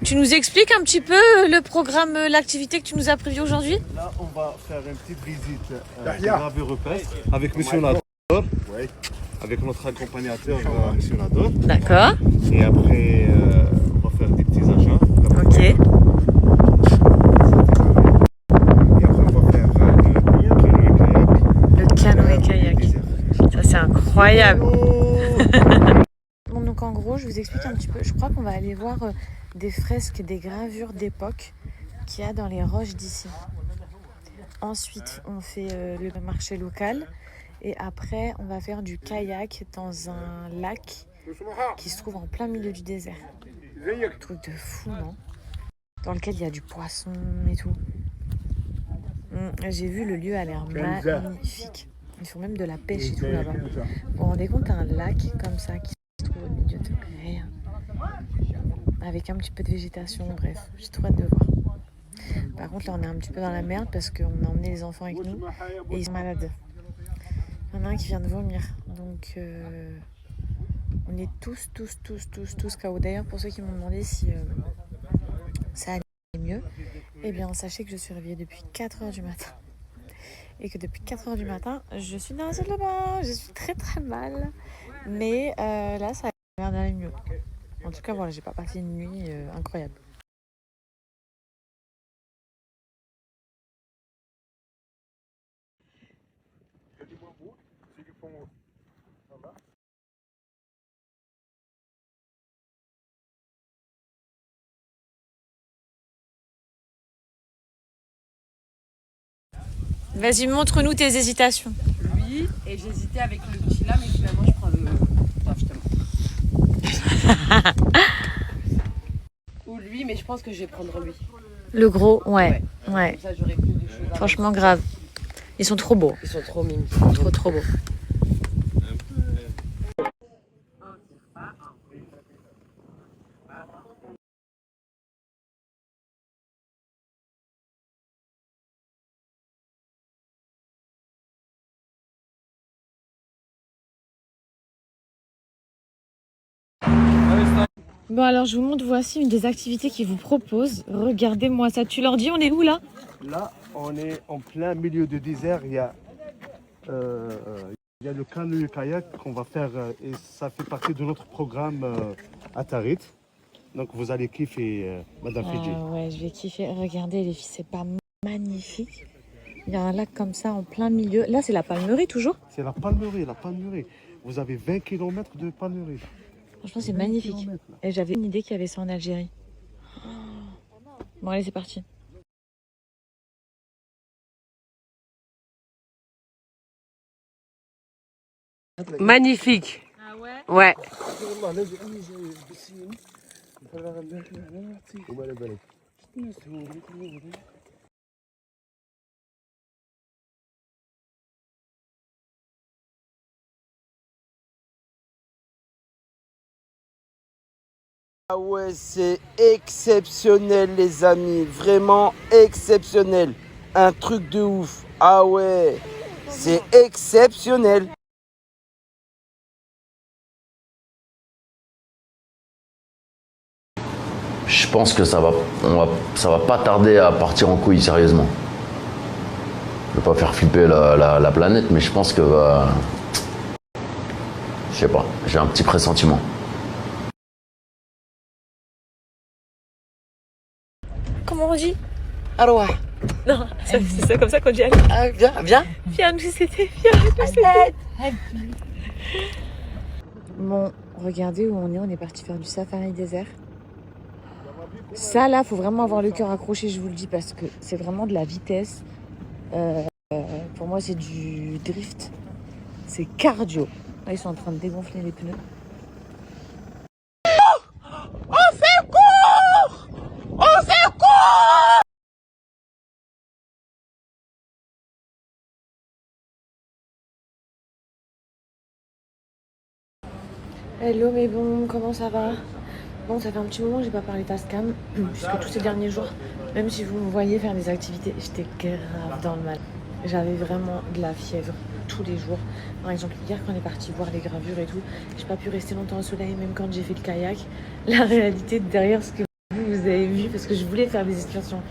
Tu nous expliques un petit peu le programme, l'activité que tu nous as prévu aujourd'hui? Là, on va faire une petite visite de gravure rupestre avec Monsieur Nador. Oui. Avec notre accompagnateur Monsieur Nador. D'accord. Et après, on va faire des petits achats. Ok. Et après, on va faire le canoë-kayak. Ça, c'est incroyable. Bon, donc en gros, je vous explique un petit peu. Je crois qu'on va aller voir des fresques, des gravures d'époque qu'il y a dans les roches d'ici. Ensuite, on fait le marché local. Et après, on va faire du kayak dans un lac qui se trouve en plein milieu du désert. Un truc de fou, non? Dans lequel il y a du poisson et tout. J'ai vu, le lieu a l'air magnifique. Ils font même de la pêche et tout là-bas. Vous vous rendez compte, un lac comme ça qui se trouve au milieu de rien. Avec un petit peu de végétation, bref. J'ai trop hâte de voir. Par contre, là, on est un petit peu dans la merde parce qu'on a emmené les enfants avec nous et ils sont malades. Il y en a un qui vient de vomir, donc on est tous KO. D'ailleurs, pour ceux qui m'ont demandé si ça allait mieux, eh bien, sachez que je suis réveillée depuis 4h du matin. Et que depuis 4h du matin, je suis dans la salle de bain. Je suis très mal, mais là, ça a l'air d'aller mieux. En tout cas, voilà, j'ai pas passé une nuit incroyable. Vas-y, montre-nous tes hésitations. Lui, et j'hésitais avec le petit là, mais finalement je prends le... Non, je te Ou lui, mais je pense que je vais prendre lui. Le gros, ouais. Ouais. Comme ça, j'aurai plus de choses. Franchement, grave. Ils sont trop beaux. Ils sont trop mimes. Trop beaux. Bon, alors je vous montre, voici une des activités qu'ils vous proposent. Regardez-moi ça. Tu leur dis, on est où là? Là, on est en plein milieu du désert. Il y a le canoë-kayak qu'on va faire et ça fait partie de notre programme à Tarit. Donc vous allez kiffer, Madame Fidji. Ouais, je vais kiffer. Regardez les filles, c'est pas magnifique? Il y a un lac comme ça en plein milieu. Là, c'est la Palmeraie toujours? C'est la Palmeraie. Vous avez 20 km de Palmeraie. Franchement, c'est magnifique. Et j'avais une idée qu'il y avait ça en Algérie. Bon, allez, c'est parti. Magnifique. Ah ouais? Ouais. Ah ouais, c'est exceptionnel les amis, vraiment exceptionnel. Un truc de ouf. Ah ouais, c'est exceptionnel. Je pense que ça va pas tarder à partir en couille sérieusement. Je vais pas faire flipper la planète, mais je pense que je sais pas, j'ai un petit pressentiment. Comment on dit? Arouah. Non, c'est ça comme ça qu'on dit. Ah, viens. Viens, nous c'était. Bon, regardez où on est parti faire du safari désert. Ça là, faut vraiment avoir le cœur accroché, je vous le dis, parce que c'est vraiment de la vitesse. Pour moi, c'est du drift. C'est cardio. Là, ils sont en train de dégonfler les pneus. Au secours! Au secours! Hello, mais bon, comment ça va? Bon, ça fait un petit moment que j'ai pas parlé Tascam, puisque tous ces derniers jours, même si vous me voyez faire des activités, j'étais grave dans le mal. J'avais vraiment de la fièvre tous les jours. Par exemple, hier, quand on est parti voir les gravures et tout, j'ai pas pu rester longtemps au soleil, même quand j'ai fait le kayak. La réalité derrière ce que vous avez vu, parce que je voulais faire des excursions,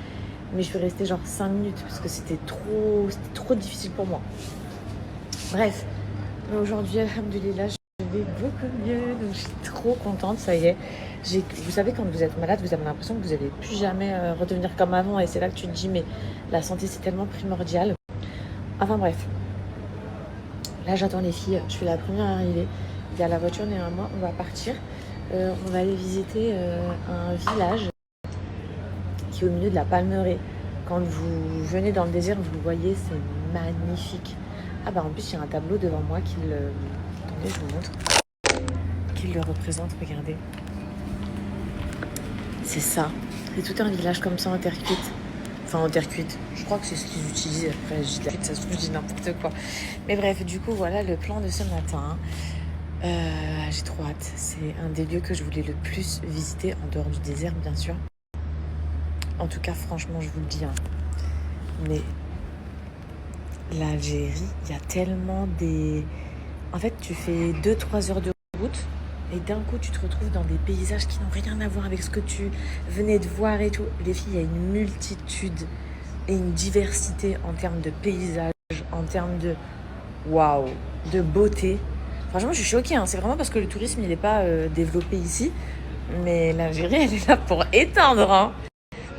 mais je suis restée genre 5 minutes parce que c'était trop difficile pour moi. Bref, mais aujourd'hui, alhamdoulilah, je vais beaucoup mieux, donc je suis trop contente, ça y est. Vous savez, quand vous êtes malade, vous avez l'impression que vous n'allez plus jamais redevenir comme avant, et c'est là que tu te dis, mais la santé, c'est tellement primordial. Enfin bref, là j'attends les filles, je suis la première à arriver. Il y a la voiture derrière moi, on va partir. On va aller visiter un village qui est au milieu de la Palmeraie. Quand vous venez dans le désert, vous le voyez, c'est magnifique. Ah bah en plus il y a un tableau devant moi qui le... Attendez, je vous montre. Qui le représente, regardez. C'est ça. C'est tout un village comme ça en terre cuite. Enfin en terre cuite. Je crois que c'est ce qu'ils utilisent. Après je dis terre cuite, ça se trouve je dis n'importe quoi. Mais bref, du coup voilà le plan de ce matin. J'ai trop hâte. C'est un des lieux que je voulais le plus visiter en dehors du désert bien sûr. En tout cas franchement je vous le dis. Hein. Mais l'Algérie, il y a tellement des... En fait, tu fais 2-3 heures de route et d'un coup, tu te retrouves dans des paysages qui n'ont rien à voir avec ce que tu venais de voir et tout. Les filles, il y a une multitude et une diversité en termes de paysages, en termes de... Waouh, de beauté. Franchement, je suis choquée. Hein. C'est vraiment parce que le tourisme, il n'est pas développé ici. Mais l'Algérie, elle est là pour éteindre. Hein.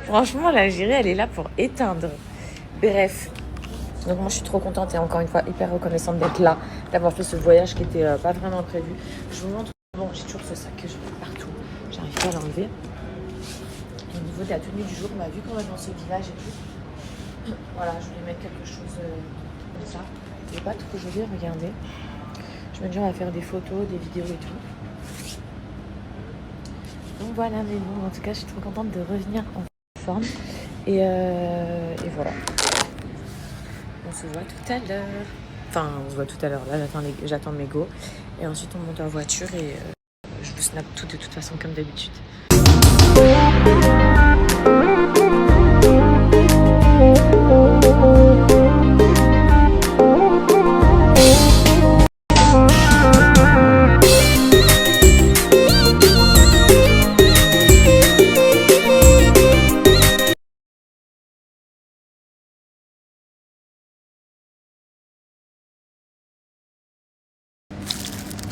Franchement, l'Algérie, elle est là pour éteindre. Bref. Donc moi je suis trop contente et encore une fois hyper reconnaissante d'être là, d'avoir fait ce voyage qui était pas vraiment prévu. Je vous montre, bon j'ai toujours ce sac que je mets partout, j'arrive pas à l'enlever. Au niveau de la tenue du jour, on a vu qu'on va dans ce village et tout. Voilà, je voulais mettre quelque chose comme ça. C'est pas trop joli, regardez. Je me dis on va faire des photos, des vidéos et tout. Donc voilà, mais bon, en tout cas je suis trop contente de revenir en forme. Et voilà. On se voit tout à l'heure. Enfin, on se voit tout à l'heure. Là, j'attends mes go. Et ensuite, on monte en voiture et je vous snap tout de toute façon comme d'habitude.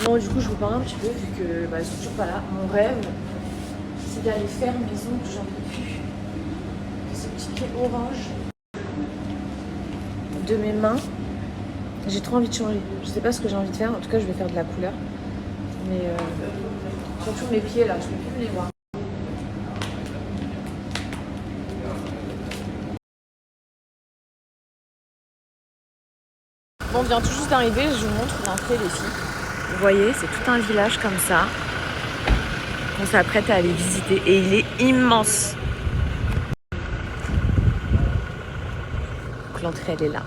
Bon, du coup, je vous parle un petit peu, vu que je suis toujours pas là. Mon rêve, c'est d'aller faire mes ongles, j'en peux plus. Ce petit pied orange de mes mains. J'ai trop envie de changer. Je sais pas ce que j'ai envie de faire. En tout cas, je vais faire de la couleur. Mais surtout mes pieds, là, je peux plus les voir. Bon, on vient tout juste d'arriver. Je vous montre l'entrée, les filles. Vous voyez, c'est tout un village comme ça. On s'apprête à aller visiter et il est immense. Donc l'entrée, elle est là.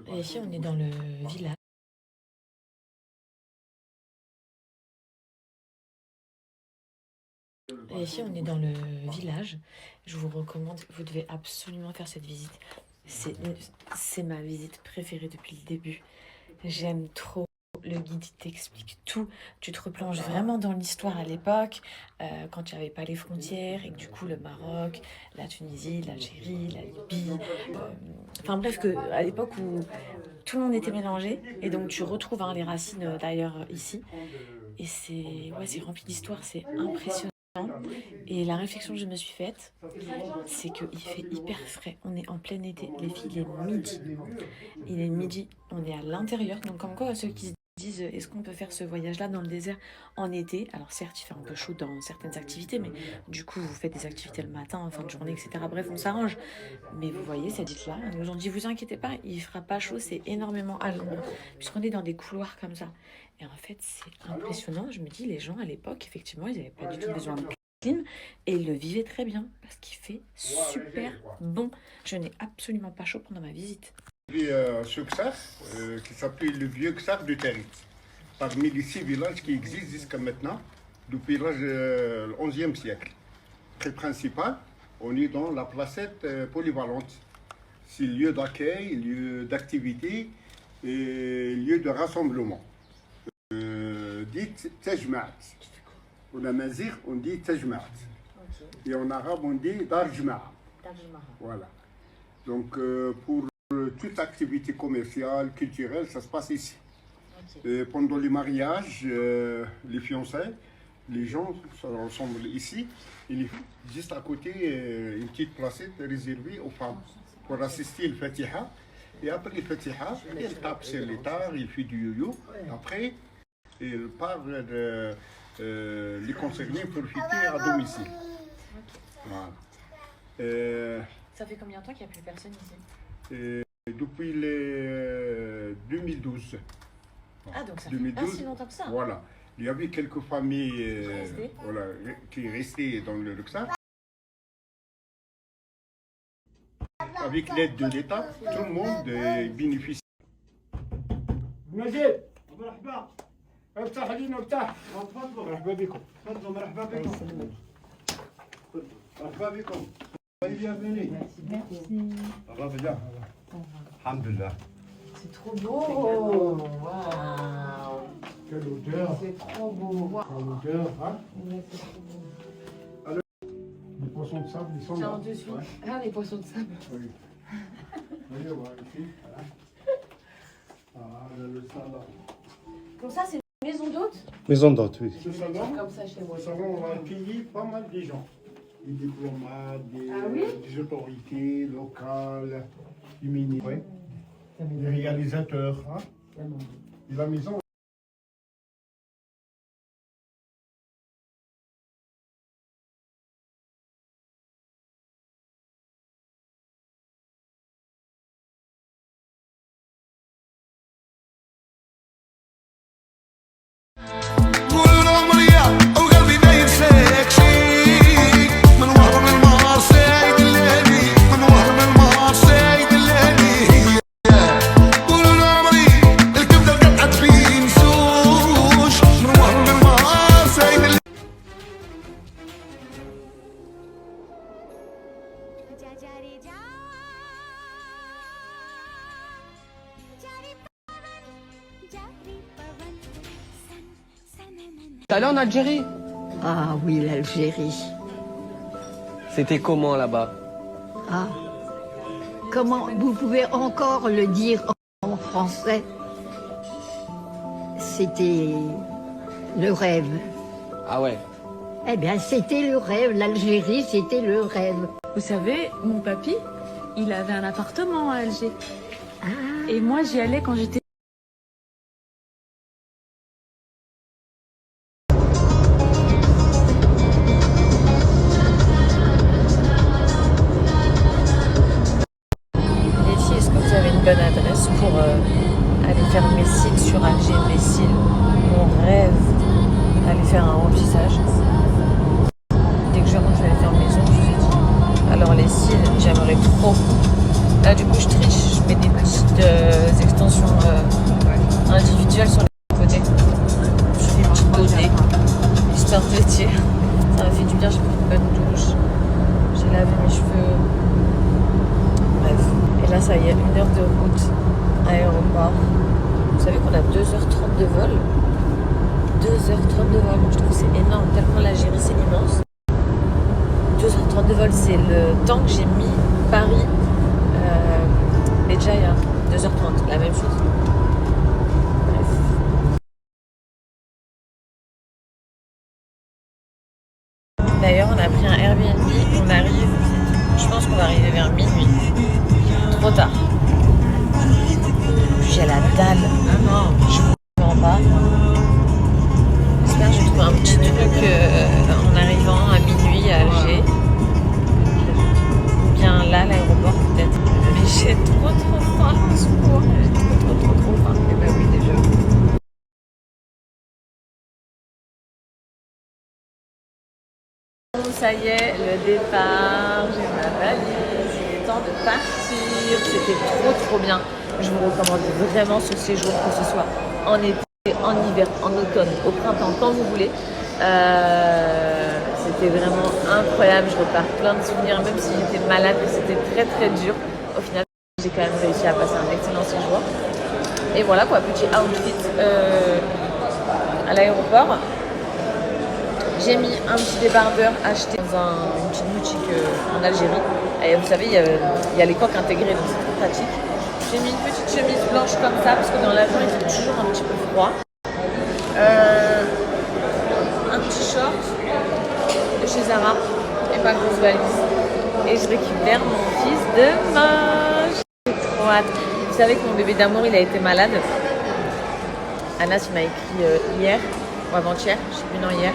Et ici, on est dans le village. Et ici, on est dans le village. Je vous recommande, vous devez absolument faire cette visite. C'est ma visite préférée depuis le début. J'aime trop. Le guide t'explique tout. Tu te replonges vraiment dans l'histoire à l'époque, quand il n'y avait pas les frontières, et que du coup le Maroc, la Tunisie, l'Algérie, la Libye. Enfin bref, à l'époque où tout le monde était mélangé. Et donc tu retrouves les racines d'ailleurs ici. Et c'est rempli d'histoire, c'est impressionnant. Et la réflexion que je me suis faite, c'est qu'il fait hyper frais. On est en plein été. Les filles, il est midi. Il est midi, on est à l'intérieur. Donc comme quoi, ceux qui se disent, est-ce qu'on peut faire ce voyage-là dans le désert en été? Alors certes, il fait un peu chaud dans certaines activités, mais du coup, vous faites des activités le matin, en fin de journée, etc. Bref, on s'arrange. Mais vous voyez, cette île-là, aujourd'hui, vous inquiétez pas, il fera pas chaud, c'est énormément à l'ombre, puisqu'on est dans des couloirs comme ça. Et en fait, c'est impressionnant. Je me dis, les gens à l'époque, effectivement, ils n'avaient pas du tout besoin de clim et ils le vivaient très bien parce qu'il fait super bon. Je n'ai absolument pas chaud pendant ma visite. Ce Ksar, qui s'appelle le vieux Ksar de Territ. Parmi les 6 villages qui existent jusqu'à maintenant, depuis le 11e siècle. Très principal, on est dans la placette polyvalente. C'est lieu d'accueil, lieu d'activité et lieu de rassemblement. Dit Tajma'at. Pour la Mazir, on dit Tajma'at. Et en arabe, on dit Darjma'a. Voilà. Donc, pour toute activité commerciale, culturelle, ça se passe ici. Pendant les mariages, les fiançailles, les gens sont ensemble ici. Et juste à côté, une petite placette réservée aux femmes pour assister au Fatiha. Et après le Fatiha, il tape sur les tares, il fait du yo-yo. Après, il part les concernés pour profiter à domicile. Voilà. Ça fait combien de temps qu'il n'y a plus personne ici? Depuis les 2012. Ah, donc ça 2012, fait pas si longtemps que ça. Voilà. Il y avait quelques familles voilà, qui restaient dans le Luxembourg. Avec l'aide de l'État, tout le monde bénéficie. مجيد مرحبا افتح علينا افتح مرحبا بكم تفضلوا مرحبا بكم مرحبا بكم bienvenue. Ça va bien? Alhamdulillah. C'est trop beau. Waouh. Quelle odeur. C'est trop beau. Quelle odeur, hein? Ouais, c'est trop beau. Alors, les poissons de sable, ils sont Tiens, là. dessus. Ouais. Ah, les poissons de sable. Oui. Allez, on va ici. Voilà. Ah, le salon. Donc ça, c'est une maison d'hôte? Maison d'hôte, oui. Ce salon, Comme ça chez moi. ce salon, on va accueillir pas mal de gens. Des diplomates, des autorités locales, des ministres, des réalisateurs. Hein? Et la maison. طول عمري وقلبي ما ينساك شيك من وهر من المهر سايد الليلي من وهر من المهر سايد الليلي طول عمري الكبدة قطعت في نسوش من وهر من المهر سايد الليلي T'es allé en Algérie? Ah oui, l'Algérie. C'était comment là-bas? Ah, comment vous pouvez encore le dire en français? C'était le rêve. Ah ouais. Eh bien, c'était le rêve. L'Algérie, c'était le rêve. Vous savez, mon papy, il avait un appartement à Alger. Et moi, j'y allais quand j'étais... Les filles, est-ce que vous avez une bonne adresse pour aller faire Messine sur Alger? Messine, mon rêve, aller faire un remplissage. Dès que je rentre, je vais aller faire maison, je vous ai dit. Alors les cils, j'aimerais trop. Là, du coup, je triche, je mets des petites extensions individuelles sur les côtés. Je fais une petite beauté, histoire de dire. Ça m'a fait du bien, j'ai pris une bonne douche. J'ai lavé mes cheveux. Bref. Et là, ça y est, 1 heure de route, aéroport. Vous savez qu'on a 2h30 de vol. 2h30 de vol, je trouve que c'est énorme, tellement l'Algérie c'est immense. 2h30 de vol, c'est le temps que j'ai mis Paris, Béjaïa, 2h30, la même chose. Bref. D'ailleurs, on a pris un Airbnb, on arrive, je pense qu'on va arriver vers minuit. Trop tard. J'ai la dalle. Je ne mens pas. J'espère que je trouve un petit truc en arrivant à minuit à Alger. Ou bien là, l'aéroport peut-être. Mais j'ai trop faim, au secours. J'ai trop faim. Et bah oui, déjà. Ça y est, le départ. J'ai ma valise. Il est temps avant de partir. C'était trop bien. Je vous recommande vraiment ce séjour, que ce soit en été, en hiver, en automne, au printemps, quand vous voulez. C'était vraiment incroyable. Je repars plein de souvenirs, même si j'étais malade, que c'était très dur. Au final, j'ai quand même réussi à passer un excellent séjour. Et voilà quoi, petit outfit à l'aéroport. J'ai mis un petit débardeur acheté dans une petite boutique en Algérie. Et vous savez, il y a les coques intégrées, donc c'est très pratique. J'ai mis une petite chemise blanche comme ça, parce que dans l'avion, il fait toujours un petit peu froid. Un petit short de chez Zara et ma grosse valise. Et je récupère mon fils demain. J'ai trop hâte. Vous savez que mon bébé d'amour, il a été malade. Anas, il m'a écrit hier, ou avant-hier, je sais plus, non, hier.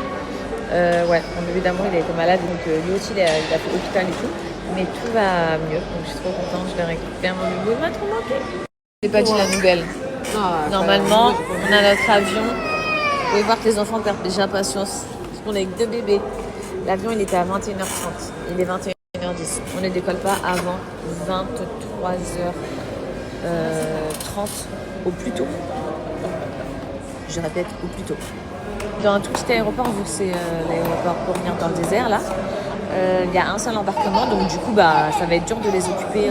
Ouais, mon bébé d'amour, il a été malade, donc lui aussi, il a fait l'hôpital et tout. Mais tout va mieux, donc je suis trop contente, je le récupère. Mon bébé m'a trop manqué. Je n'ai pas dit la nouvelle. Normalement, on a notre avion. Vous pouvez voir que les enfants perdent déjà patience. Parce qu'on est avec 2 bébés. L'avion, il était à 21h30. Il est 21h10. On ne décolle pas avant 23h30 au plus tôt. Je répète, au plus tôt. Dans un tout petit aéroport, vu que c'est l'aéroport pour venir dans le désert, là, il y a un seul embarquement. Donc du coup, ça va être dur de les occuper.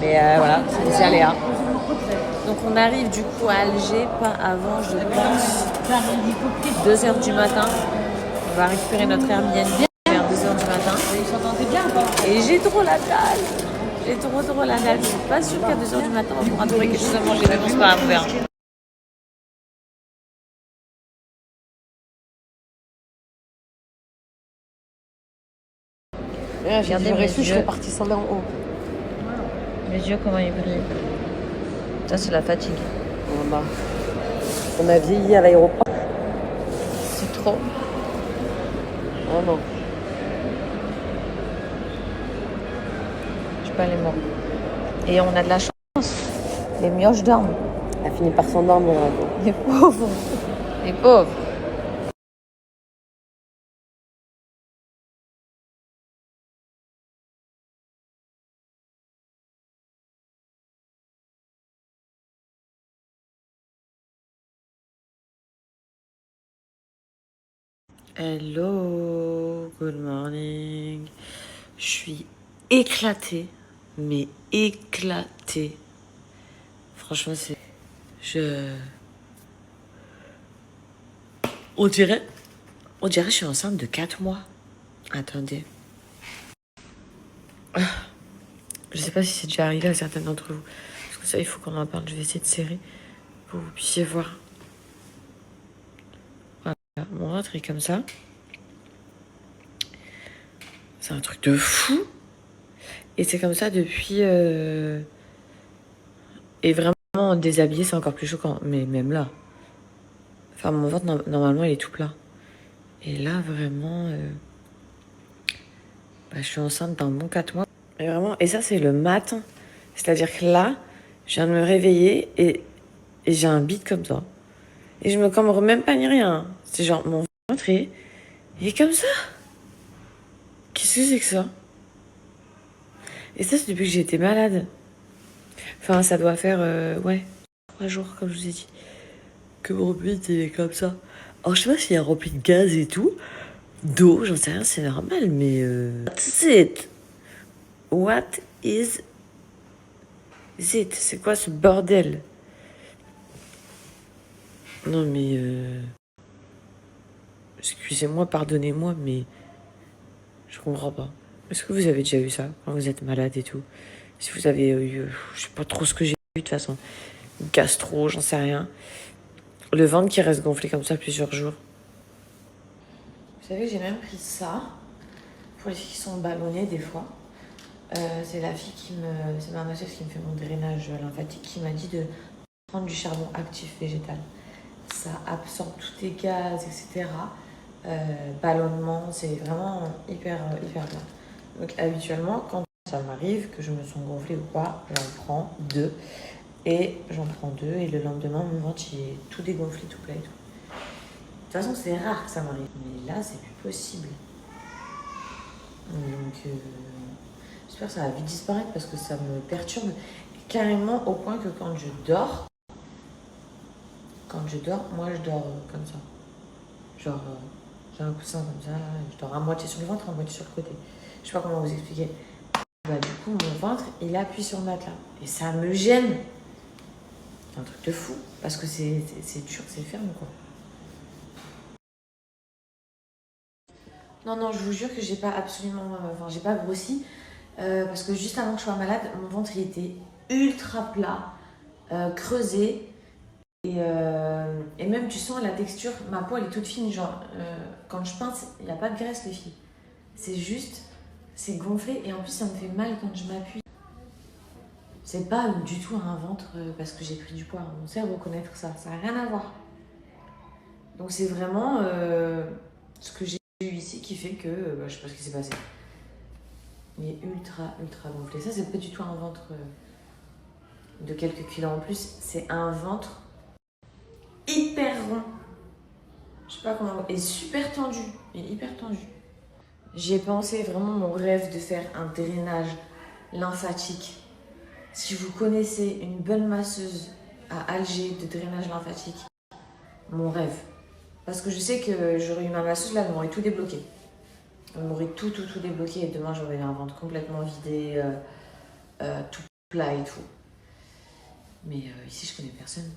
Mais voilà, c'est des aléas. Donc on arrive du coup à Alger, pas avant, je pense, 2h du matin. On va récupérer notre Airbnb vers 2h du matin. Et j'ai trop la dalle. J'ai trop la dalle. Je suis pas sûre qu'à 2h du matin, on pourra trouver quelque chose à manger, mais bon, c'est pas grave, on verra. Regardez mes yeux, je suis partie sans en haut. Mes yeux, comment ils brillent. Ça, c'est la fatigue. On a vieilli à l'aéroport. C'est trop. Oh non. Je sais pas les mots. Et on a de la chance. Les mioches dorment. Elle a fini par s'endormir. Les pauvres. Les pauvres. Hello, good morning. Je suis éclatée, mais éclatée. Franchement, c'est... On dirait que je suis enceinte de 4 mois. Attendez. Je sais pas si c'est déjà arrivé à certains d'entre vous. Parce que ça, il faut qu'on en parle. Je vais essayer de serrer pour que vous puissiez voir. Mon ventre est comme ça. C'est un truc de fou. Et c'est comme ça depuis... Et vraiment, déshabillé, c'est encore plus choquant. Mais même là. Enfin, mon ventre, normalement, il est tout plat. Et là, vraiment... je suis enceinte d'un bon 4 mois. Et vraiment... Et ça, c'est le matin. C'est-à-dire que là, je viens de me réveiller et j'ai un bide comme ça. Et je me cambre même pas ni rien. C'est genre, mon ventre il est comme ça. Qu'est-ce que c'est que ça? Et ça, c'est depuis que j'ai été malade. Enfin, ça doit faire, 3 jours, comme je vous ai dit. Que mon bide, il est comme ça. Alors, je sais pas s'il est rempli de gaz et tout. D'eau, j'en sais rien, c'est normal, mais... What's it? What is it? C'est quoi ce bordel? Non, mais... Excusez-moi, pardonnez-moi, mais... Je comprends pas. Est-ce que vous avez déjà eu ça, quand vous êtes malade et tout? Si vous avez eu... je sais pas trop ce que j'ai eu, de toute façon. Gastro, j'en sais rien. Le ventre qui reste gonflé comme ça plusieurs jours. Vous savez, j'ai même pris ça. Pour les filles qui sont ballonnées, des fois. C'est la fille qui me... C'est ma masseuse qui me fait mon drainage lymphatique, qui m'a dit de prendre du charbon actif végétal. Ça absorbe tous tes gaz, etc. Ballonnement, c'est vraiment hyper bien. Donc habituellement, quand ça m'arrive, que je me sens gonflée ou quoi, j'en prends 2. Et j'en prends 2 et le lendemain, mon ventre il est tout dégonflé, tout plat et tout. De toute façon, c'est rare que ça m'arrive. Mais là, c'est plus possible. Donc j'espère que ça va vite disparaître parce que ça me perturbe carrément au point que quand je dors, moi je dors comme ça. Genre j'ai un coussin comme ça, je dors à moitié sur le ventre, à moitié sur le côté. Je sais pas comment vous expliquer. Bah, du coup mon ventre il appuie sur le matelas et ça me gêne. C'est un truc de fou parce que c'est dur, c'est ferme quoi. Non, je vous jure que j'ai pas absolument... Enfin, j'ai pas grossi. Parce que juste avant que je sois malade, mon ventre, il était ultra plat, creusé. Et même, tu sens la texture, ma peau, elle est toute fine. Genre, quand je pince, il n'y a pas de graisse, les filles. C'est juste, c'est gonflé. Et en plus, ça me fait mal quand je m'appuie. C'est pas du tout un ventre parce que j'ai pris du poids. On sait reconnaître ça. Ça n'a rien à voir. Donc, c'est vraiment ce que j'ai ici qui fait que je sais pas ce qui s'est passé. Il est ultra gonflé. Ça c'est pas du tout un ventre de quelques kilos en plus, c'est un ventre hyper rond. Je sais pas comment, et super tendu, il est hyper tendu. J'ai pensé vraiment mon rêve de faire un drainage lymphatique. Si vous connaissez une bonne masseuse à Alger de drainage lymphatique, mon rêve. Parce que je sais que j'aurais eu ma masseuse là, elle m'aurait tout débloqué. Elle m'aurait tout débloqué et demain j'aurais eu un ventre complètement vidé, tout plat et tout. Mais ici je connais personne.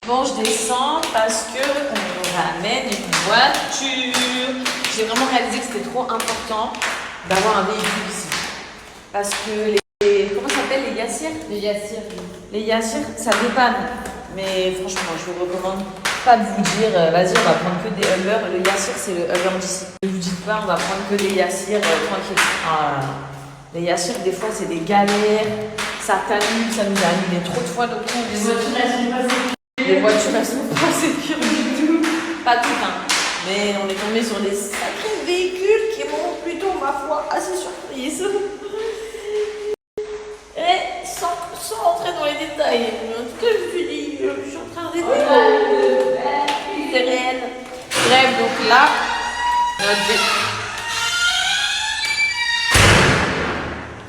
Bon, je descends parce que on me ramène une voiture. J'ai vraiment réalisé que c'était trop important d'avoir un véhicule ici. Parce que comment ça s'appelle, les yassirs? Les yassirs. Les yassirs, ça dépanne. Mais franchement, je vous recommande pas de vous dire, vas-y, on va prendre que des Uber. Le yassir, c'est le Uber d'ici. Ne vous dites pas, on va prendre que des yassirs tranquille. Les yassirs, des fois, c'est des galères. Ça t'annule, ça nous a annulé trop de fois. Donc, les voitures, elles sont pas sécures du tout. Pas toutes, hein. Mais on est tombé sur des sacrés véhicules qui m'ont plutôt, ma foi, assez surprise. Et sans rentrer dans les détails, en tout cas, je me suis dit, je suis en train d'aider. C'est réel. Bref, donc là,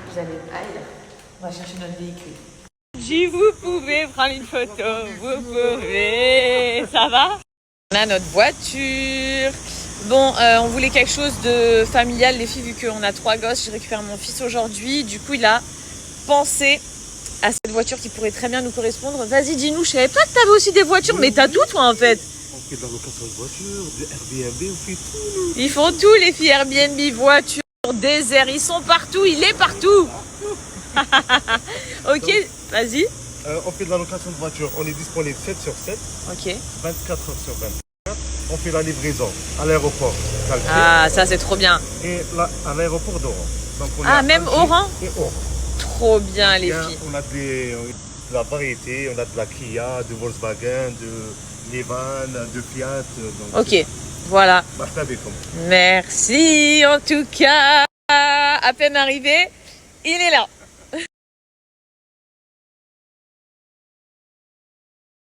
vous allez aïe, on va chercher notre véhicule. Si vous pouvez prendre une photo, vous pouvez. Ça va? On a notre voiture. Bon, on voulait quelque chose de familial, les filles, vu qu'on a 3 gosses. J'ai récupéré mon fils aujourd'hui. Du coup, il a pensé à cette voiture qui pourrait très bien nous correspondre. Vas-y, dis-nous, je savais pas que t'avais aussi des voitures, mais t'as tout, toi, en fait. On fait de la location de voitures, de Airbnb, on fait tout. Ils font tout, les filles, Airbnb, voiture, désert, ils sont partout, il est partout. Ok, vas-y. On fait de la location de voiture, on est disponible 7 sur 7. Ok. 24 heures sur 24. On fait la livraison à l'aéroport. Ah, ça c'est trop bien. Et là, à l'aéroport d'Oran. Ah, même Oran? Et Oran. Trop bien, les filles. On a de la variété, on a de la Kia, de Volkswagen, de Nivan, de Fiat. Donc ok, voilà. Merci en tout cas. À peine arrivé, il est là.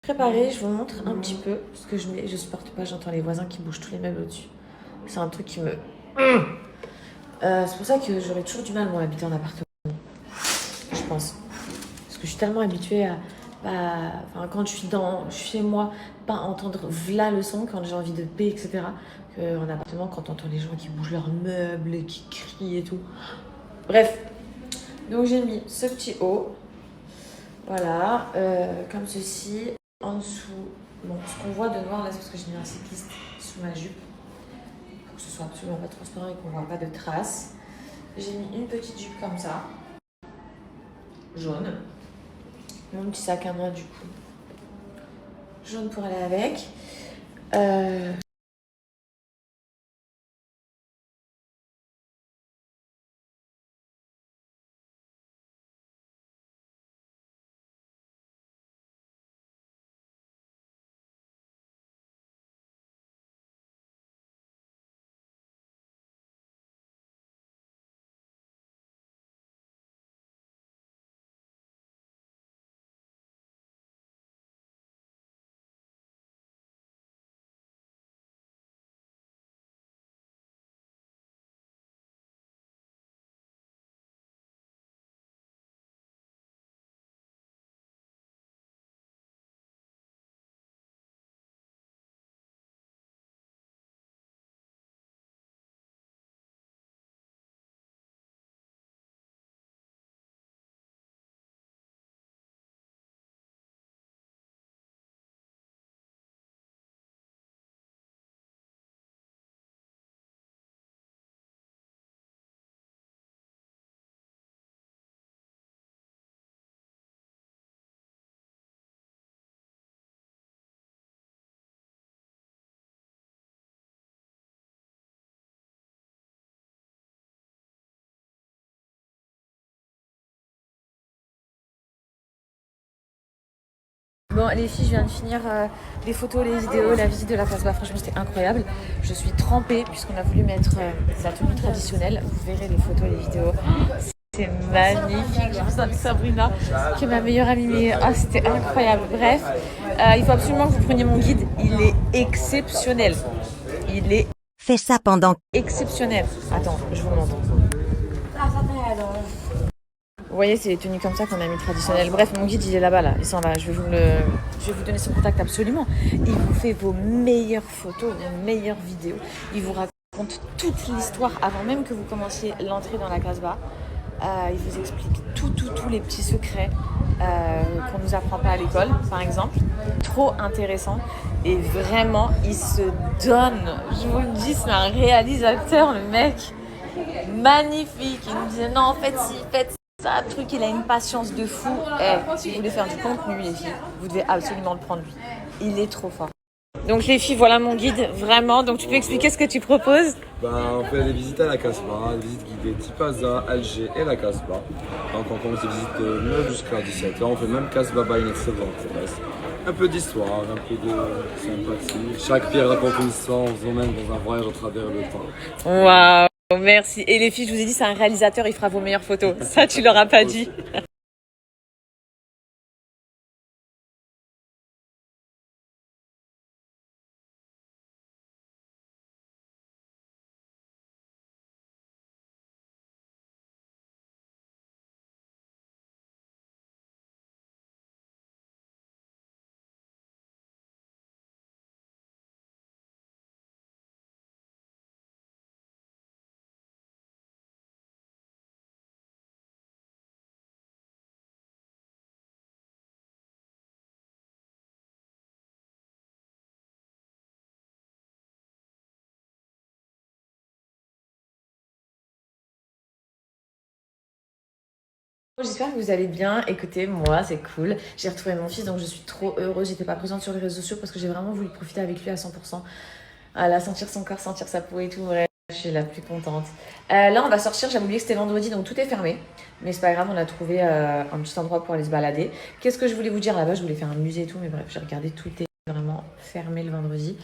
Préparé, je vous montre un petit peu ce que je supporte pas, j'entends les voisins qui bougent tous les meubles au-dessus. C'est un truc qui me... c'est pour ça que j'aurais toujours du mal moi à habiter en appartement. Je pense. Parce que je suis tellement habituée à... quand je suis chez moi, pas entendre v'là le son quand j'ai envie de paix, etc. Qu'en appartement, quand t'entends les gens qui bougent leurs meubles, qui crient et tout. Bref. Donc j'ai mis ce petit haut. Voilà. Comme ceci. En dessous, bon, ce qu'on voit de noir là, c'est parce que j'ai mis un cycliste sous ma jupe pour que ce soit absolument pas transparent et qu'on voit pas de traces. J'ai mis une petite jupe comme ça, jaune. Mon petit sac à main du coup, jaune pour aller avec. Bon les filles, je viens de finir les photos, les vidéos, la visite de la Casbah. Franchement c'était incroyable. Je suis trempée puisqu'on a voulu mettre la tenue traditionnelle. Vous verrez les photos et les vidéos. C'est magnifique. J'ai besoin de Sabrina qui est ma meilleure amie. Mais c'était incroyable. Bref, il faut absolument que vous preniez mon guide. Il est exceptionnel. Il est Fais ça pendant exceptionnel. Attends, je vous montre. Vous voyez, c'est les tenues comme ça qu'on a mis traditionnelles. Bref, mon guide, il est là-bas, là. Il s'en va. Je vais vous donner son contact absolument. Il vous fait vos meilleures photos, vos meilleures vidéos. Il vous raconte toute l'histoire avant même que vous commenciez l'entrée dans la Casbah. Il vous explique tous les petits secrets qu'on nous apprend pas à l'école, par exemple. Trop intéressant. Et vraiment, il se donne. Je vous le dis, c'est un réalisateur, le mec. Magnifique. Il nous dit, non, en fait, si, faites ça, truc, il a une patience de fou. Si vous voulez faire du contenu, les filles, vous devez absolument le prendre, lui. Il est trop fort. Donc les filles, voilà mon guide, vraiment. Donc tu peux expliquer ce que tu proposes? On fait des visites à la Casbah, des visites guidées Tipaza, Alger et la Casbah. Donc on commence les visites de 9 jusqu'à 17h. On fait même Casbah by Next Adventures. Un peu d'histoire, un peu de sympathie. Chaque pierre raconte une histoire, on vous emmène dans un voyage à travers le temps. Waouh, merci. Et les filles, je vous ai dit, c'est un réalisateur, il fera vos meilleures photos. Ça, tu leur as pas dit. J'espère que vous allez bien. Écoutez, moi c'est cool. J'ai retrouvé mon fils donc je suis trop heureuse. J'étais pas présente sur les réseaux sociaux parce que j'ai vraiment voulu profiter avec lui à 100%. À sentir son corps, sentir sa peau et tout. Bref, je suis la plus contente. Là on va sortir. J'avais oublié que c'était vendredi donc tout est fermé. Mais c'est pas grave, on a trouvé un petit endroit pour aller se balader. Qu'est-ce que je voulais vous dire là-bas? Je voulais faire un musée et tout. Mais bref, j'ai regardé, tout est vraiment fermé le vendredi.